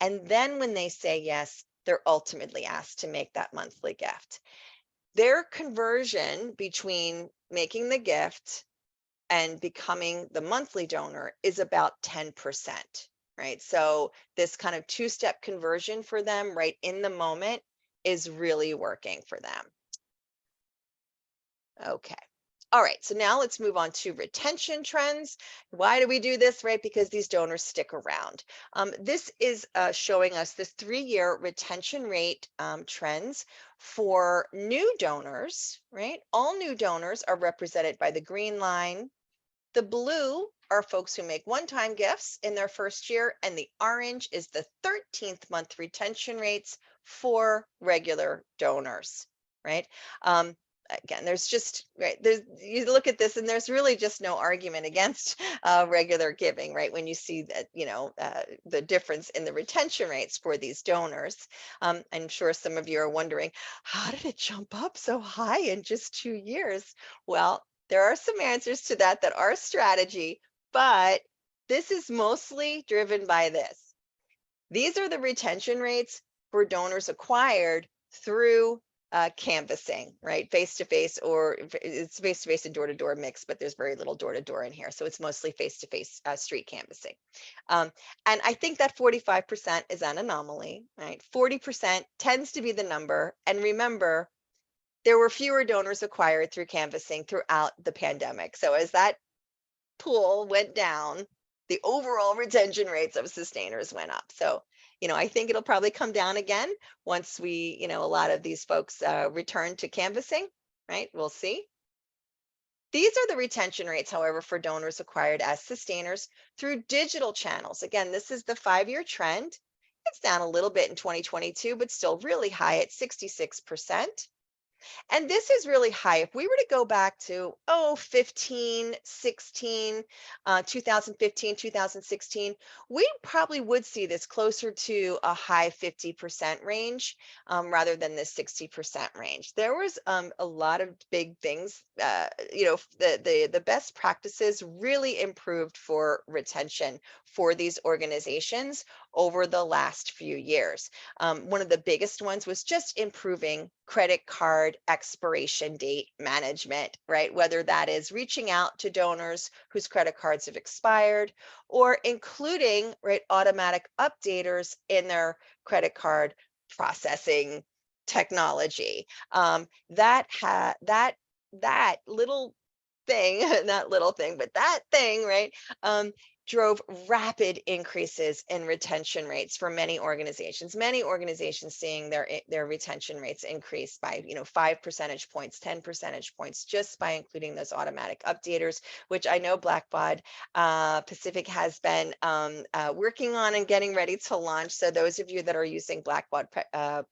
And then when they say yes, they're ultimately asked to make that monthly gift. Their conversion between making the gift and becoming the monthly donor is about 10%, right? So this kind of two-step conversion for them right in the moment is really working for them. Okay. All right, so now let's move on to retention trends. Why do we do this, right? Because these donors stick around. This is showing us the 3-year retention rate trends for new donors, right? All new donors are represented by the green line. The blue are folks who make one-time gifts in their first year, and the orange is the 13th month retention rates for regular donors, right? again, there's just, right, there's, you look at this and there's really just no argument against regular giving, right? When you see that, the difference in the retention rates for these donors. I'm sure some of you are wondering, how did it jump up so high in just 2 years? Well, there are some answers to that that are strategy, but this is mostly driven by this. These are the retention rates for donors acquired through canvassing, right? Face-to-face, or it's face-to-face and door-to-door mix, but there's very little door-to-door in here. So it's mostly face-to-face street canvassing. And I think that 45% is an anomaly, right? 40% tends to be the number. And remember, there were fewer donors acquired through canvassing throughout the pandemic. So as that pool went down, the overall retention rates of sustainers went up. So, I think it'll probably come down again once we, a lot of these folks return to canvassing, right? We'll see. These are the retention rates, however, for donors acquired as sustainers through digital channels. Again, this is the 5-year trend. It's down a little bit in 2022, but still really high at 66%. And this is really high. If we were to go back to, 15, 16, 2015, 2016, we probably would see this closer to a high 50% range rather than the 60% range. There was a lot of big things, the best practices really improved for retention for these organizations over the last few years. One of the biggest ones was just improving credit card expiration date management, right? Whether that is reaching out to donors whose credit cards have expired, or including, right, automatic updaters in their credit card processing technology. That little thing, not little thing, but that thing, right, drove rapid increases in retention rates for many organizations seeing their retention rates increase by 5 percentage points, 10 percentage points, just by including those automatic updaters, which I know Blackbaud Pacific has been working on and getting ready to launch. So those of you that are using Blackbaud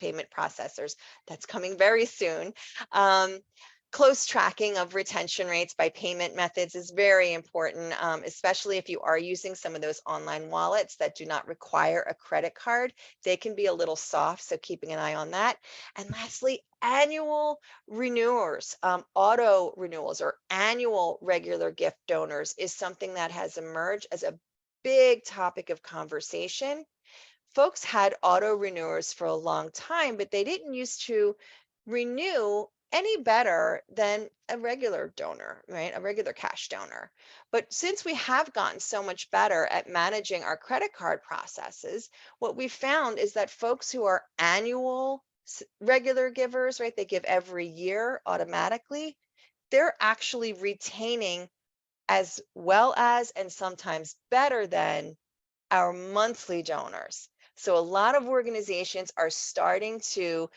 payment processors, that's coming very soon. Close tracking of retention rates by payment methods is very important, especially if you are using some of those online wallets that do not require a credit card. They can be a little soft, so keeping an eye on that. And lastly, annual renewers, auto renewals or annual regular gift donors is something that has emerged as a big topic of conversation. Folks had auto renewers for a long time, but they didn't used to renew any better than a regular donor, right? A regular cash donor. But since we have gotten so much better at managing our credit card processes, what we found is that folks who are annual regular givers, right? They give every year automatically. They're actually retaining as well as, and sometimes better than, our monthly donors. So a lot of organizations are starting to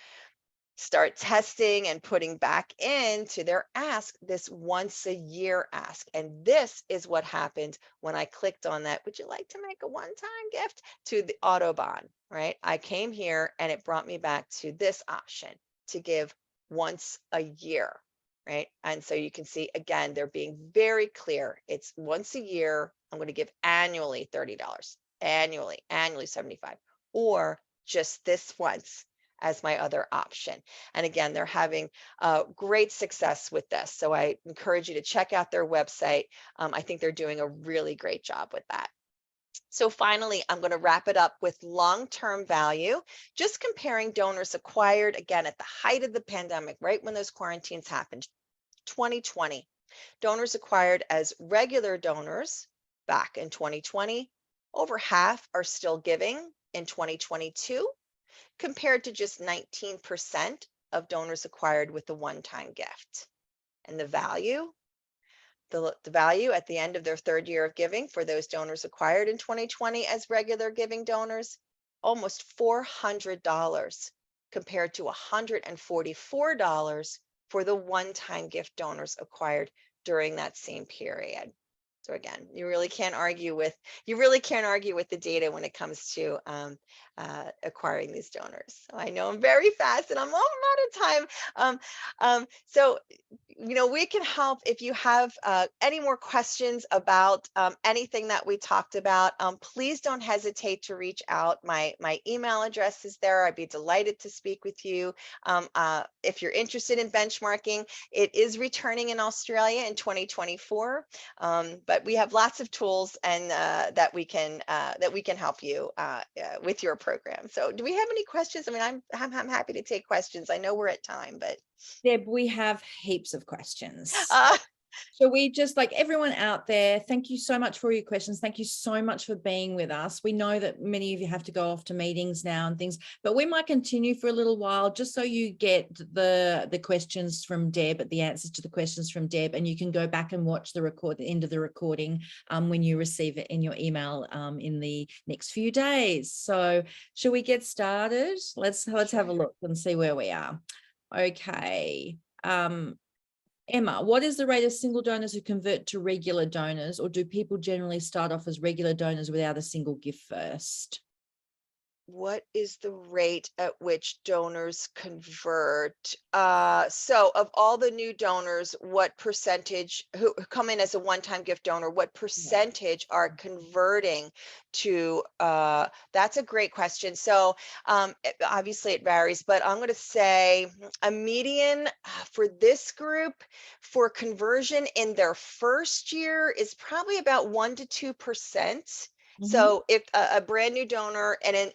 testing and putting back into their ask this once a year ask. And this is what happened when I clicked on that. Would you like to make a one-time gift to the Audubon, right? I came here and it brought me back to this option to give once a year, right? And so you can see, again, they're being very clear. It's once a year. I'm going to give annually $30, annually 75, or just this once as my other option. And again, they're having great success with this. So I encourage you to check out their website. I think they're doing a really great job with that. So finally, I'm going to wrap it up with long-term value, just comparing donors acquired, again, at the height of the pandemic, right when those quarantines happened, 2020. Donors acquired as regular donors back in 2020, over half are still giving in 2022, compared to just 19% of donors acquired with the one-time gift. And the value at the end of their third year of giving for those donors acquired in 2020 as regular giving donors, almost $400 compared to $144 for the one-time gift donors acquired during that same period. So again, you really can't argue with the data when it comes to acquiring these donors. So I know I'm very fast and I'm all out of time. So we can help if you have any more questions about anything that we talked about. Please don't hesitate to reach out. My email address is there. I'd be delighted to speak with you. If you're interested in benchmarking, it is returning in Australia in 2024. But we have lots of tools and that we can help you with your program. So do we have any questions? I mean, I'm happy to take questions. I know we're at time, but Deb, we have heaps of questions. uh, So we just, like everyone out there, thank you so much for your questions. Thank you so much for being with us. We know that many of you have to go off to meetings now and things, but we might continue for a little while just so you get the questions from Deb, the answers to the questions from Deb, and you can go back and watch the end of the recording when you receive it in your email in the next few days. So shall we get started? Let's have a look and see where we are. Okay. Emma, what is the rate of single donors who convert to regular donors, or do people generally start off as regular donors without a single gift first? what is the rate at which donors convert? So of all the new donors, what percentage who come in as a one-time gift donor, what percentage are converting to, that's a great question. So obviously it varies, but I'm going to say a median for this group for conversion in their first year is probably about 1 to 2%. So if a brand new donor and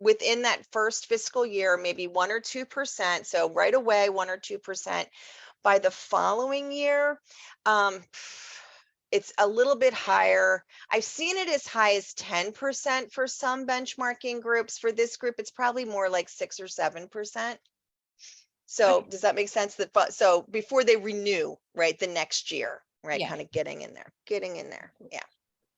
within that first fiscal year, maybe 1 or 2%. So right away, 1 or 2%. By the following year, it's a little bit higher. I've seen it as high as 10% for some benchmarking groups. For this group, it's probably more like 6 or 7%. So does that make sense? So before they renew, right, the next year, right, kind of getting in there. Yeah.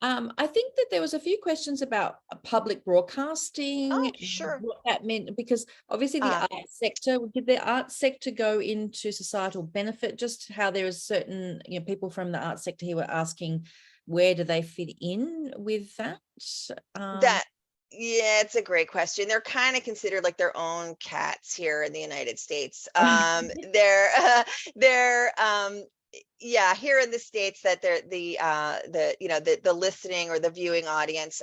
I think that there was a few questions about public broadcasting. Oh, sure. What that meant, because obviously the art sector, did the art sector go into societal benefit? Just how there is certain people from the art sector who were asking where do they fit in with that? Yeah, it's a great question. They're kind of considered like their own cats here in the United States. They're yeah, here in the States that they're the listening or the viewing audience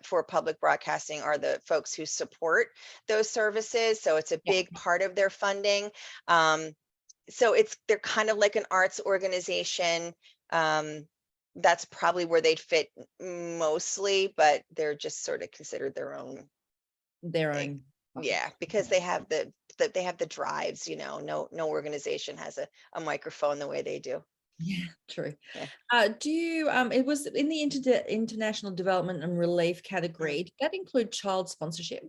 for public broadcasting are the folks who support those services. So it's a big part of their funding. So they're kind of like an arts organization. That's probably where they'd fit mostly, but they're just sort of considered their own thing. Yeah, because they have the drives, no organization has a microphone the way they do. Yeah, true. Yeah. Do you it was in the international development and relief category, did that include child sponsorship?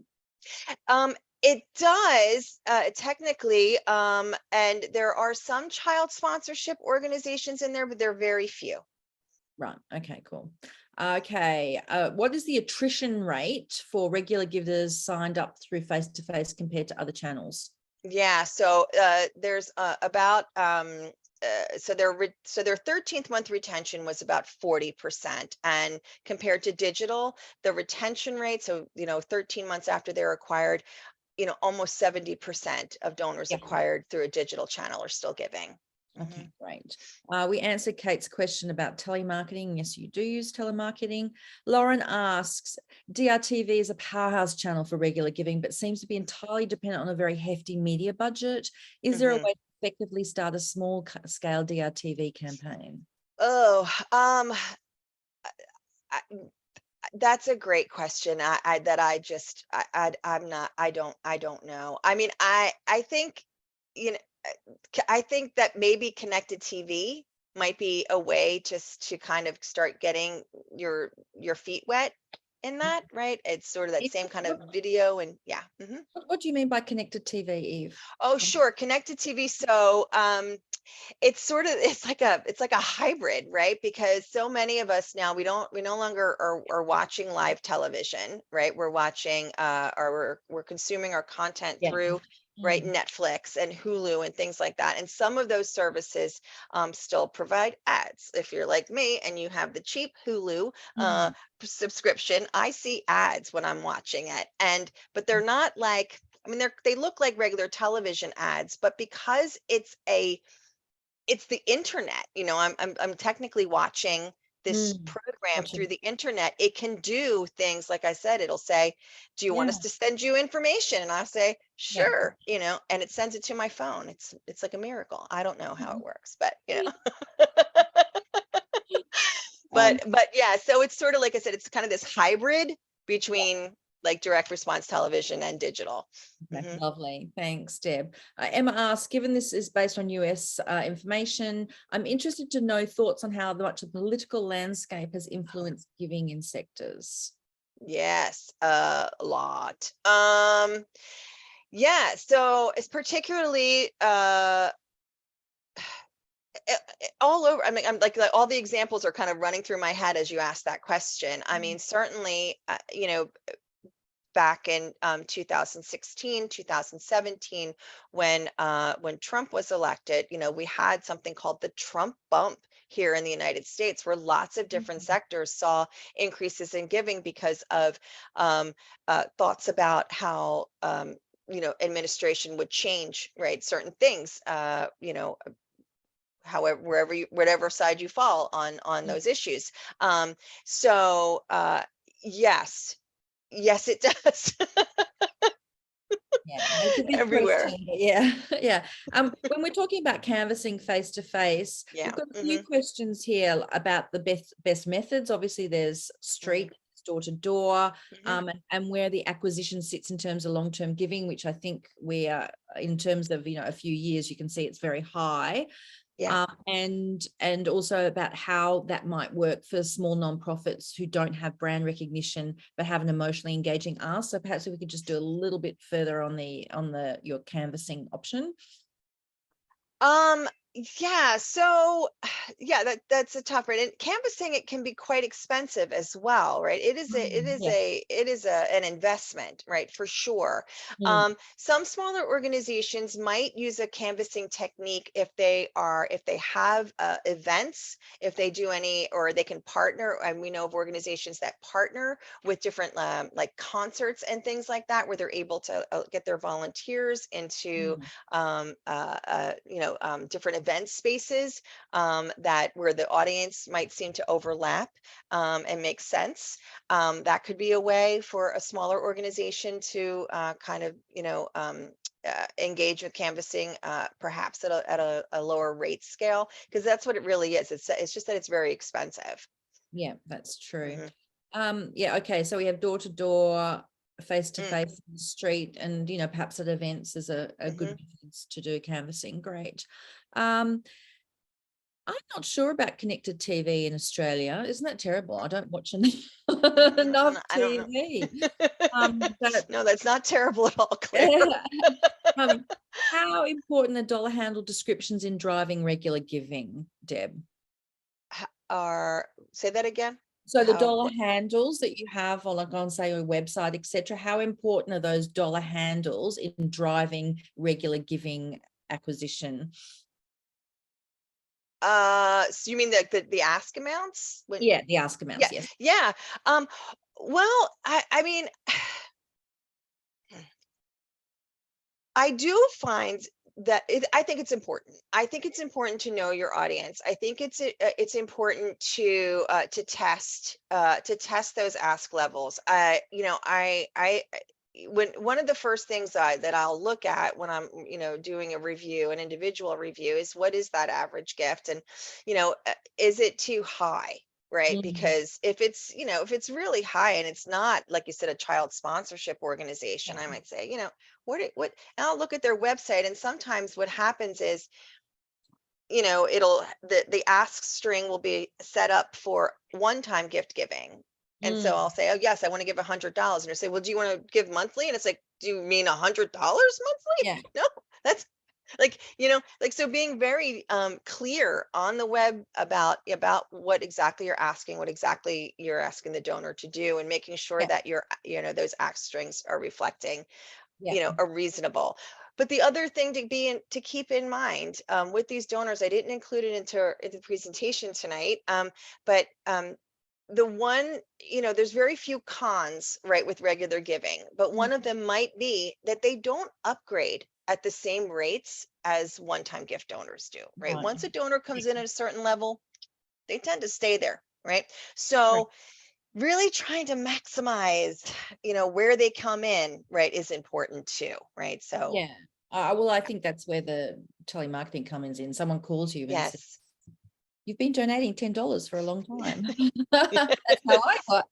It does technically, and there are some child sponsorship organizations in there, but they're very few. Right. Okay, cool. Okay. What is the attrition rate for regular givers signed up through face-to-face compared to other channels? Yeah. So there's about so their 13th month retention was about 40%, and compared to digital, the retention rate, so 13 months after they're acquired, almost 70% of donors acquired through a digital channel are still giving. Okay, great. We answered Kate's question about telemarketing. Yes, you do use telemarketing. Lauren asks, DRTV is a powerhouse channel for regular giving, but seems to be entirely dependent on a very hefty media budget. Is there a way to effectively start a small scale DRTV campaign? Oh, that's a great question. I don't know. I mean, I think, I think that maybe connected TV might be a way just to kind of start getting your feet wet in that, right? It's sort of that same kind of video and yeah. What do you mean by connected TV, Eve? Oh, sure. Connected TV. So it's like a hybrid, right? Because so many of us now, we no longer are watching live television, right? We're watching or we're consuming our content through right? Netflix and Hulu and things like that. And some of those services still provide ads. If you're like me and you have the cheap Hulu subscription, I see ads when I'm watching it. But they're not like, I mean, they look like regular television ads, but because it's the internet, I'm technically watching this program Gotcha. through the internet. It can do things like I said, it'll say, do you want us Yeah. to send you information? And I'll say, Yeah. sure, and it sends it to my phone. It's like a miracle. I don't know how it works, but Um, but yeah, so it's sort of like I said, it's kind of this hybrid between like direct response television and digital. Okay, Mhm. lovely. Thanks, Deb. Emma asks, given this is based on US information, I'm interested to know thoughts on how much the political landscape has influenced giving in sectors. Yes, a lot. Yeah, so it's particularly all over. I mean, I'm like all the examples are kind of running through my head as you ask that question. I mean, certainly, back in 2016, 2017, when Trump was elected, we had something called the Trump bump here in the United States, where lots of different sectors saw increases in giving because of thoughts about how administration would change, right, certain things, however, whatever side you fall on those issues. So yes, yes, it does. Yeah, it's a big Everywhere. question, but yeah, yeah. When we're talking about canvassing face to face, we've Yeah. got a few Hmm. questions here about the best methods. Obviously, there's Hmm. street, door to door, Hmm. and where the acquisition sits in terms of long-term giving, which I think we are in terms of a few years, you can see it's very high. Yeah. And also about how that might work for small nonprofits who don't have brand recognition but have an emotionally engaging ask. So perhaps if we could just do a little bit further on your canvassing option. Um, yeah, so yeah, that's a tough, right? And canvassing, it can be quite expensive as well, right? Yeah. It is an investment, right? For sure. Mm, Some smaller organizations might use a canvassing technique if they have events, if they do any, or they can partner. And we know of organizations that partner with different like concerts and things like that, where they're able to get their volunteers into mm, different event spaces that where the audience might seem to overlap and make sense. That could be a way for a smaller organization to kind of, engage with canvassing, perhaps at a lower rate scale, because that's what it really is. It's just that it's very expensive. yeah, that's true. Hmm. Yeah, okay. So we have door to door, face to Mm. face in the street, and perhaps at events is a good Hmm. methods to do canvassing. Great. Um, I'm not sure about connected TV in Australia. Isn't that terrible? I don't watch enough, enough I don't know. TV. But No, that's not terrible at all, Claire. um, how important are dollar handle descriptions in driving regular giving, Deb? Are say that again? So the How dollar important? handles that you have on say your website, etc. How important are those dollar handles in driving regular giving acquisition? So you mean the ask amounts? Yeah, the ask Yeah, amounts, yes. yeah. Um, well, I mean, I do find that I think it's important. I think it's important to know your audience. I think it's important to test those ask levels. I when one of the first things that I'll look at when I'm doing a review, an individual review, is what is that average gift, and is it too high? Right, Mm, because if it's really high and it's not, like you said, a child sponsorship organization, yeah, I might say, what and I'll look at their website, and sometimes what happens is, it'll the ask string will be set up for one-time gift giving. And so mm, I'll say, oh yes, I want to give $100. And they say, well, do you want to give monthly? And it's like, do you mean $100 monthly? yeah, No, that's like, like, so being very clear on the web about what exactly you're asking, what exactly you're asking the donor to do, and making sure yeah, that those ask strings are reflecting yeah, a reasonable. But the other thing to keep in mind with these donors, I didn't include it into the presentation tonight, but the one, there's very few cons, right, with regular giving, but one of them might be that they don't upgrade at the same rates as one-time gift donors do, right? Once a donor comes in at a certain level, they tend to stay there, right? So really trying to maximize, where they come in, right, is important too, right? So yeah. Well, I think that's where the telemarketing comes in. Someone calls you and says, yes. "You've been donating $10 for a long time."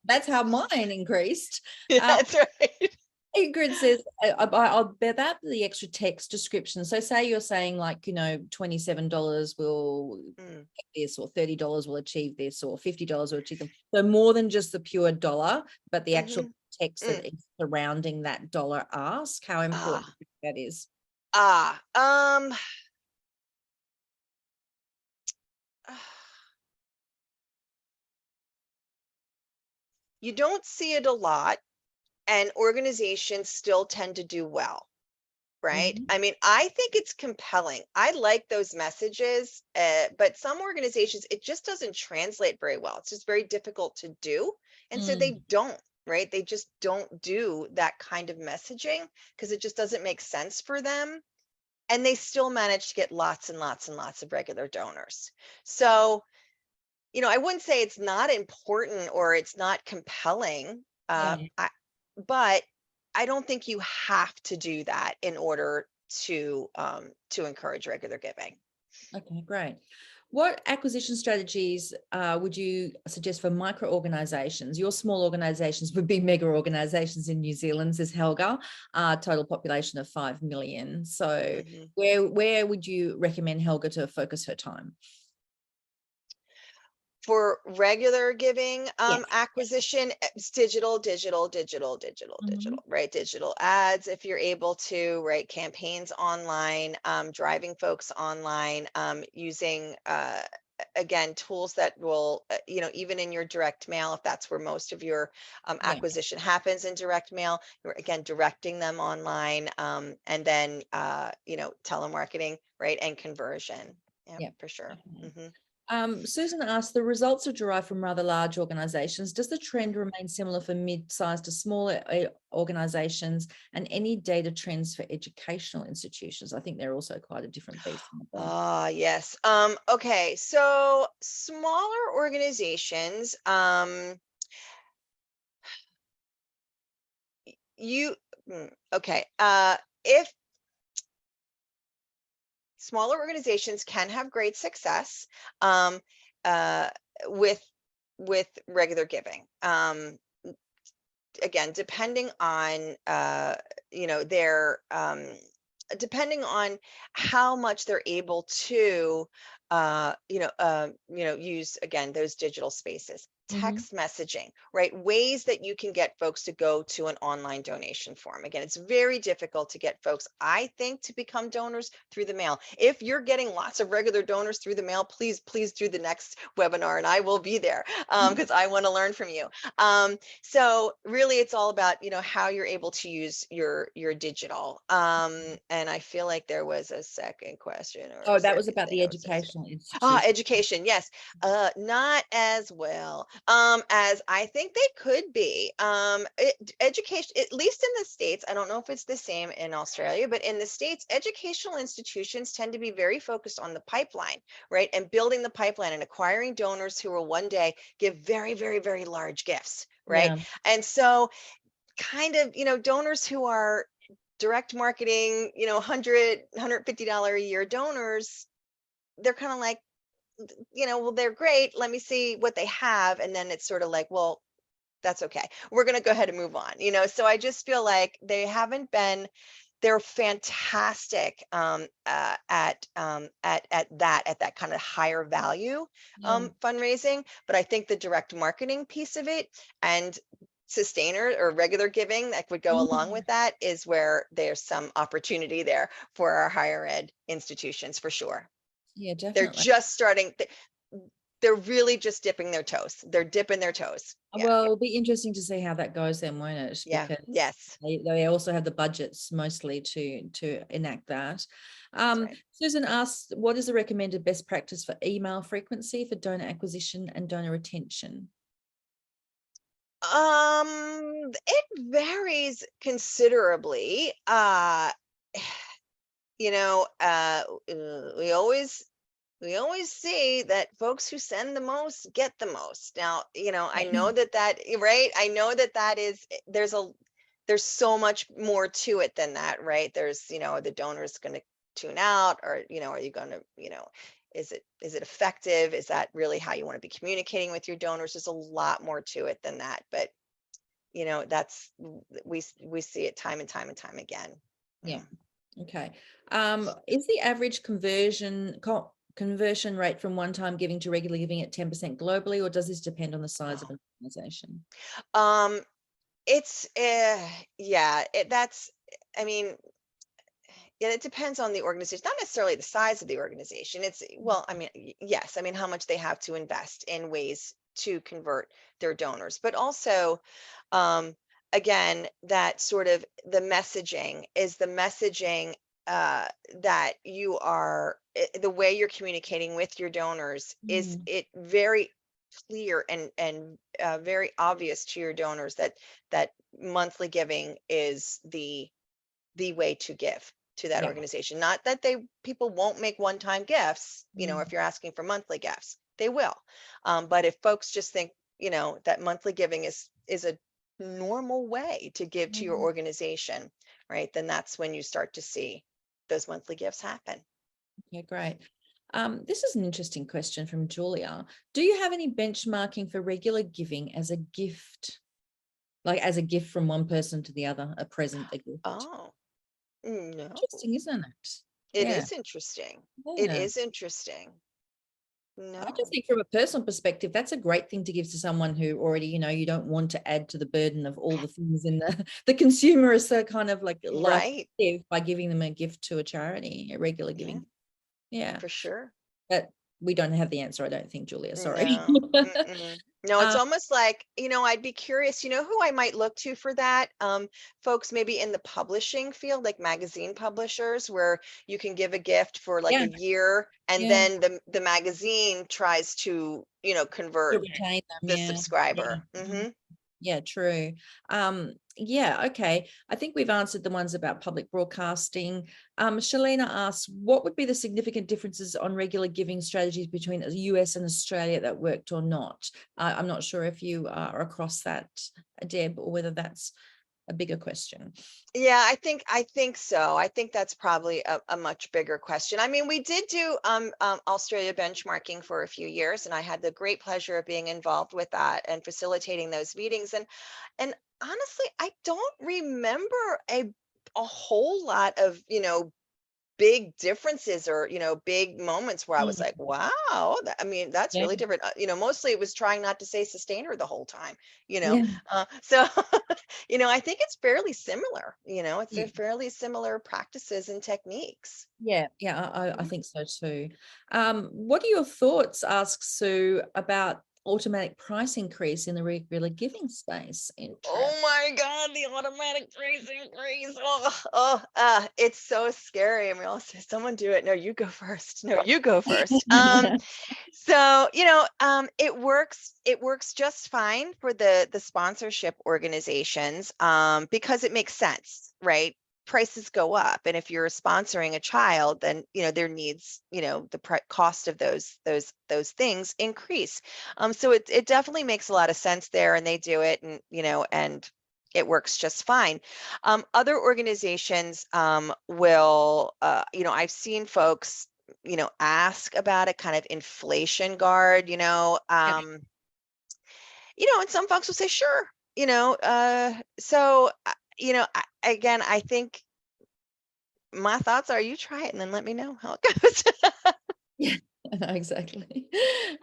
That's how mine increased. That's right. Ingrid says, I'll bet that the extra text description. So say you're saying like, $27 will get this, or $30 will achieve this, or $50 will achieve them. So more than just the pure dollar, but the actual text that is surrounding that dollar ask, how important that is. You don't see it a lot, and organizations still tend to do well, right? I mean, I think it's compelling. I like those messages, but some organizations, it just doesn't translate very well. It's just very difficult to do. And so they don't, right? They just don't do that kind of messaging because it just doesn't make sense for them. And they still manage to get lots and lots and lots of regular donors. So, I wouldn't say it's not important or it's not compelling, but I don't think you have to do that in order to encourage regular giving. Okay, great. What acquisition strategies would you suggest for micro organizations? Your small organizations would be mega organizations in New Zealand, says Helga, total population of 5 million. So where would you recommend Helga to focus her time? For regular giving acquisition, it's digital, right? Digital ads, if you're able to, right? Campaigns online, driving folks online, using again, tools that will, even in your direct mail, if that's where most of your acquisition happens in direct mail, you're again directing them online, and then telemarketing, right? And conversion. Yeah, for sure. Susan asked, the results are derived from rather large organizations. Does the trend remain similar for mid-sized to smaller organizations, and any data trends for educational institutions? I think they're also quite a different beast. Yes. Okay. So smaller organizations, okay. If smaller organizations can have great success with regular giving. Again, depending on their depending on how much they're able to use again those digital spaces. Text messaging, right? Ways that you can get folks to go to an online donation form. Again, it's very difficult to get folks, I think, to become donors through the mail. If you're getting lots of regular donors through the mail, please do the next webinar and I will be there because I want to learn from you. So really it's all about, how you're able to use your digital. And I feel like there was a second question. Oh, that was about the educational institution. Education. Yes. Not as well as I think they could be. Education, at least in the States, I don't know if it's the same in Australia, but in the States, educational institutions tend to be very focused on the pipeline, right? And building the pipeline and acquiring donors who will one day give very, very, very large gifts, right? And so kind of, donors who are direct marketing, $100, $150 a year donors, they're kind of like, well, they're great. Let me see what they have. And then it's sort of like, well, that's okay. We're going to go ahead and move on, So I just feel like they're fantastic at that kind of higher value fundraising. But I think the direct marketing piece of it and sustainer or regular giving that would go along with that is where there's some opportunity there for our higher ed institutions for sure. Yeah, definitely. They're just starting. they're really just dipping their toes. They're dipping their toes. Yeah. Well, it'll be interesting to see how that goes then, won't it? Yeah. Because Yes. they also have the budgets mostly to enact that. Right. Susan asked, what is the recommended best practice for email frequency for donor acquisition and donor retention? It varies considerably. You know, we always see that folks who send the most get the most. Now, you know, I know that right. I know that is there's so much more to it than that, right? There's, you know, the donor's going to tune out, or, you know, are you going to, you know, is it effective? Is that really how you want to be communicating with your donors? There's a lot more to it than that, but you know, that's we see it time and time and time again. Yeah. Okay. Is the average conversion rate from one-time giving to regular giving at 10% globally, or does this depend on the size of an organization? It's yeah, that's, I mean, yeah, it depends on the organization, not necessarily the size of the organization. It's, well, I mean, yes, I mean, how much they have to invest in ways to convert their donors, but also, um, again, that sort of the messaging is the messaging that you are, the way you're communicating with your donors, is it very clear and very obvious to your donors that monthly giving is the way to give to that Yeah. organization. Not that people won't make one-time gifts, you know, if you're asking for monthly gifts, they will. But if folks just think, you know, that monthly giving is a normal way to give to your organization, right, then that's when you start to see those monthly gifts happen. Okay, great. This is an interesting question from Julia. Do you have any benchmarking for regular giving as a gift? Like as a gift from one person to the other, a present, a gift? Oh, no. Interesting, isn't it? It Yeah. is interesting. It Yeah. is interesting. I just No. think from a personal perspective, that's a great thing to give to someone who already, you know, you don't want to add to the burden of all the things in the consumer is so kind of like life Right. by giving them a gift to a charity, a regular Yeah, giving. Yeah. for sure. But we don't have the answer, I don't think, Julia. Sorry. No. Mm-mm. No, it's um, almost like, you know, I'd be curious, you know, who I might look to for that. Folks maybe in the publishing field, like magazine publishers, where you can give a gift for like yeah, a year, and yeah. then the magazine tries to, you know, To convert retain them, the yeah. subscriber. Yeah. Yeah, true. Yeah, okay. I think we've answered the ones about public broadcasting. Shalina asks, what would be the significant differences on regular giving strategies between the US and Australia that worked or not? I'm not sure if you are across that, Deb, or whether that's a bigger question. Yeah, I think so. I think that's probably a much bigger question. I mean, we did do Australia benchmarking for a few years, and I had the great pleasure of being involved with that and facilitating those meetings. And honestly, I don't remember a whole lot of, you know, big differences, or, you know, big moments where I was like, wow, I mean, that's Yeah, really different. You know, mostly it was trying not to say sustainer the whole time, you know. yeah, So you know, I think it's fairly similar, you know, it's a yeah, fairly similar practices and techniques. yeah. I Mhm. think so too. What are your thoughts, asks Sue, about automatic price increase in the regular giving space? Interest. Oh my God, the automatic price increase. It's so scary. And we all say, someone do it. No, you go first. No, you go first. So, you know, it works just fine for the sponsorship organizations, because it makes sense, right? Prices go up, and if you're sponsoring a child, then, you know, their needs, you know, the cost of those things increase. So it definitely makes a lot of sense there, and they do it, and, you know, and it works just fine. Other organizations will, you know, I've seen folks, you know, ask about a kind of inflation guard, you know, and some folks will say, sure, you know, you know, again, I think my thoughts are, you try it and then let me know how it goes. Yeah, exactly.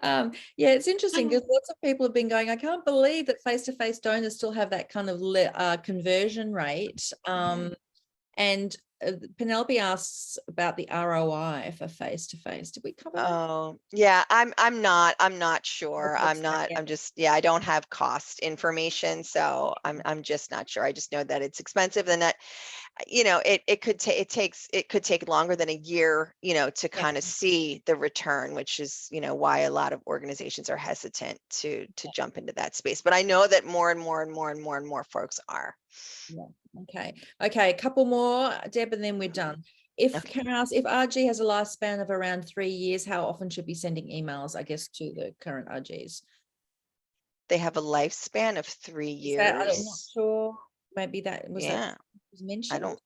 Yeah, it's interesting because lots of people have been going, I can't believe that face-to-face donors still have that kind of conversion rate. Mhm. And Penelope asks about the ROI for face-to-face. Did we cover that? Oh, yeah, I'm not sure. Okay, I'm just, yeah, I don't have cost information, so I'm just not sure. I just know that it's expensive and that, you know, it could take longer than a year, you know, to kind of see the return, which is, you know, why a lot of organizations are hesitant to jump into that space. But I know that more and more folks are. Yeah. Okay. A couple more, Deb, and then we're done. Can I ask, if RG has a lifespan of around 3 years, how often should be sending emails, I guess, to the current RGs? They have a lifespan of 3 I'm not years. sure. Maybe that was mentioned. I don't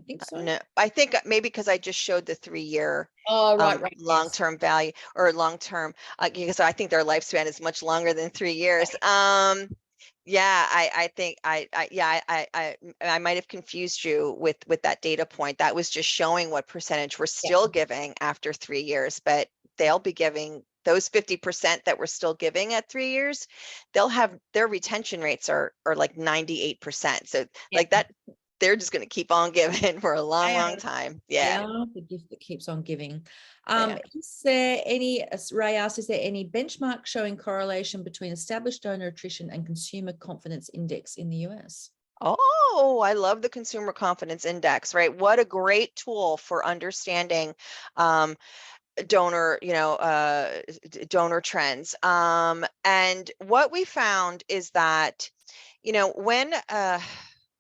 think so. No, I think maybe because I just showed the 3-year right, long-term value or long-term, because I think their lifespan is much longer than 3 years. Yeah, I think I might have confused you with that data point. That was just showing what percentage we're still giving after 3 years, but they'll be giving those 50% that we're still giving at 3 years. They'll have their retention rates are like 98%. So like that, they're just going to keep on giving for a long time. Yeah. They are the gift that keeps on giving. Yeah. Is there any, Ray asked, is there any benchmark showing correlation between established donor attrition and consumer confidence index in the US? Oh, I love the Consumer Confidence Index, right? What a great tool for understanding donor, donor trends. And what we found is that,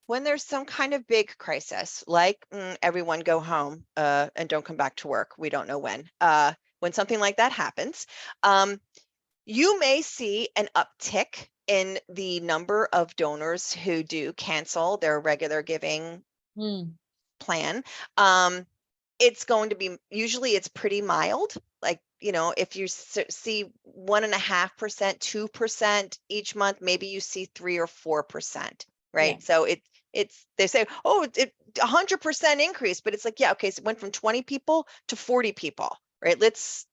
when there's some kind of big crisis, like everyone go home and don't come back to work, we don't know when something like that happens, you may see an uptick in the number of donors who do cancel their regular giving plan. It's going to be, usually it's pretty mild. Like, if you see 1.5%, 2% each month, maybe you see 3 or 4%, right? So they say, oh, it 100% increase, but it's like, yeah, okay, so it went from 20 people to 40 people, right? Let's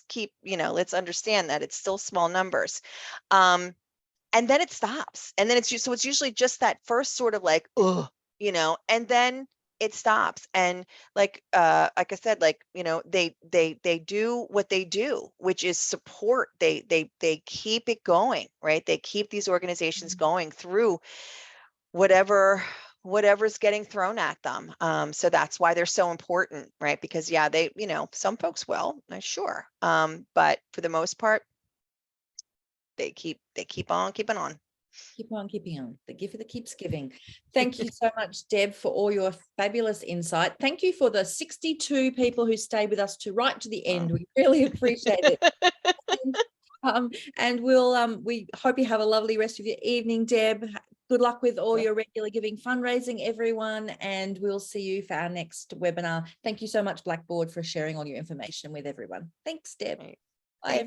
keep, let's understand that it's still small numbers. And then it stops. And then it's usually just that first sort of like, and then it stops. And like I said, they do what they do, which is support. They keep it going, right? They keep these organizations going through whatever's getting thrown at them. So that's why they're so important, right? Because they, some folks will, sure. But for the most part, they keep on keeping on. Keep on keeping on. The gift that keeps giving. Thank you so much, Deb, for all your fabulous insight. Thank you for the 62 people who stayed with us right to the end. We really appreciate it. And we hope you have a lovely rest of your evening, Deb. Good luck with all your regular giving fundraising, everyone, and we'll see you for our next webinar. Thank you so much, Blackbaud, for sharing all your information with everyone. Thanks, Deb. Bye, everyone.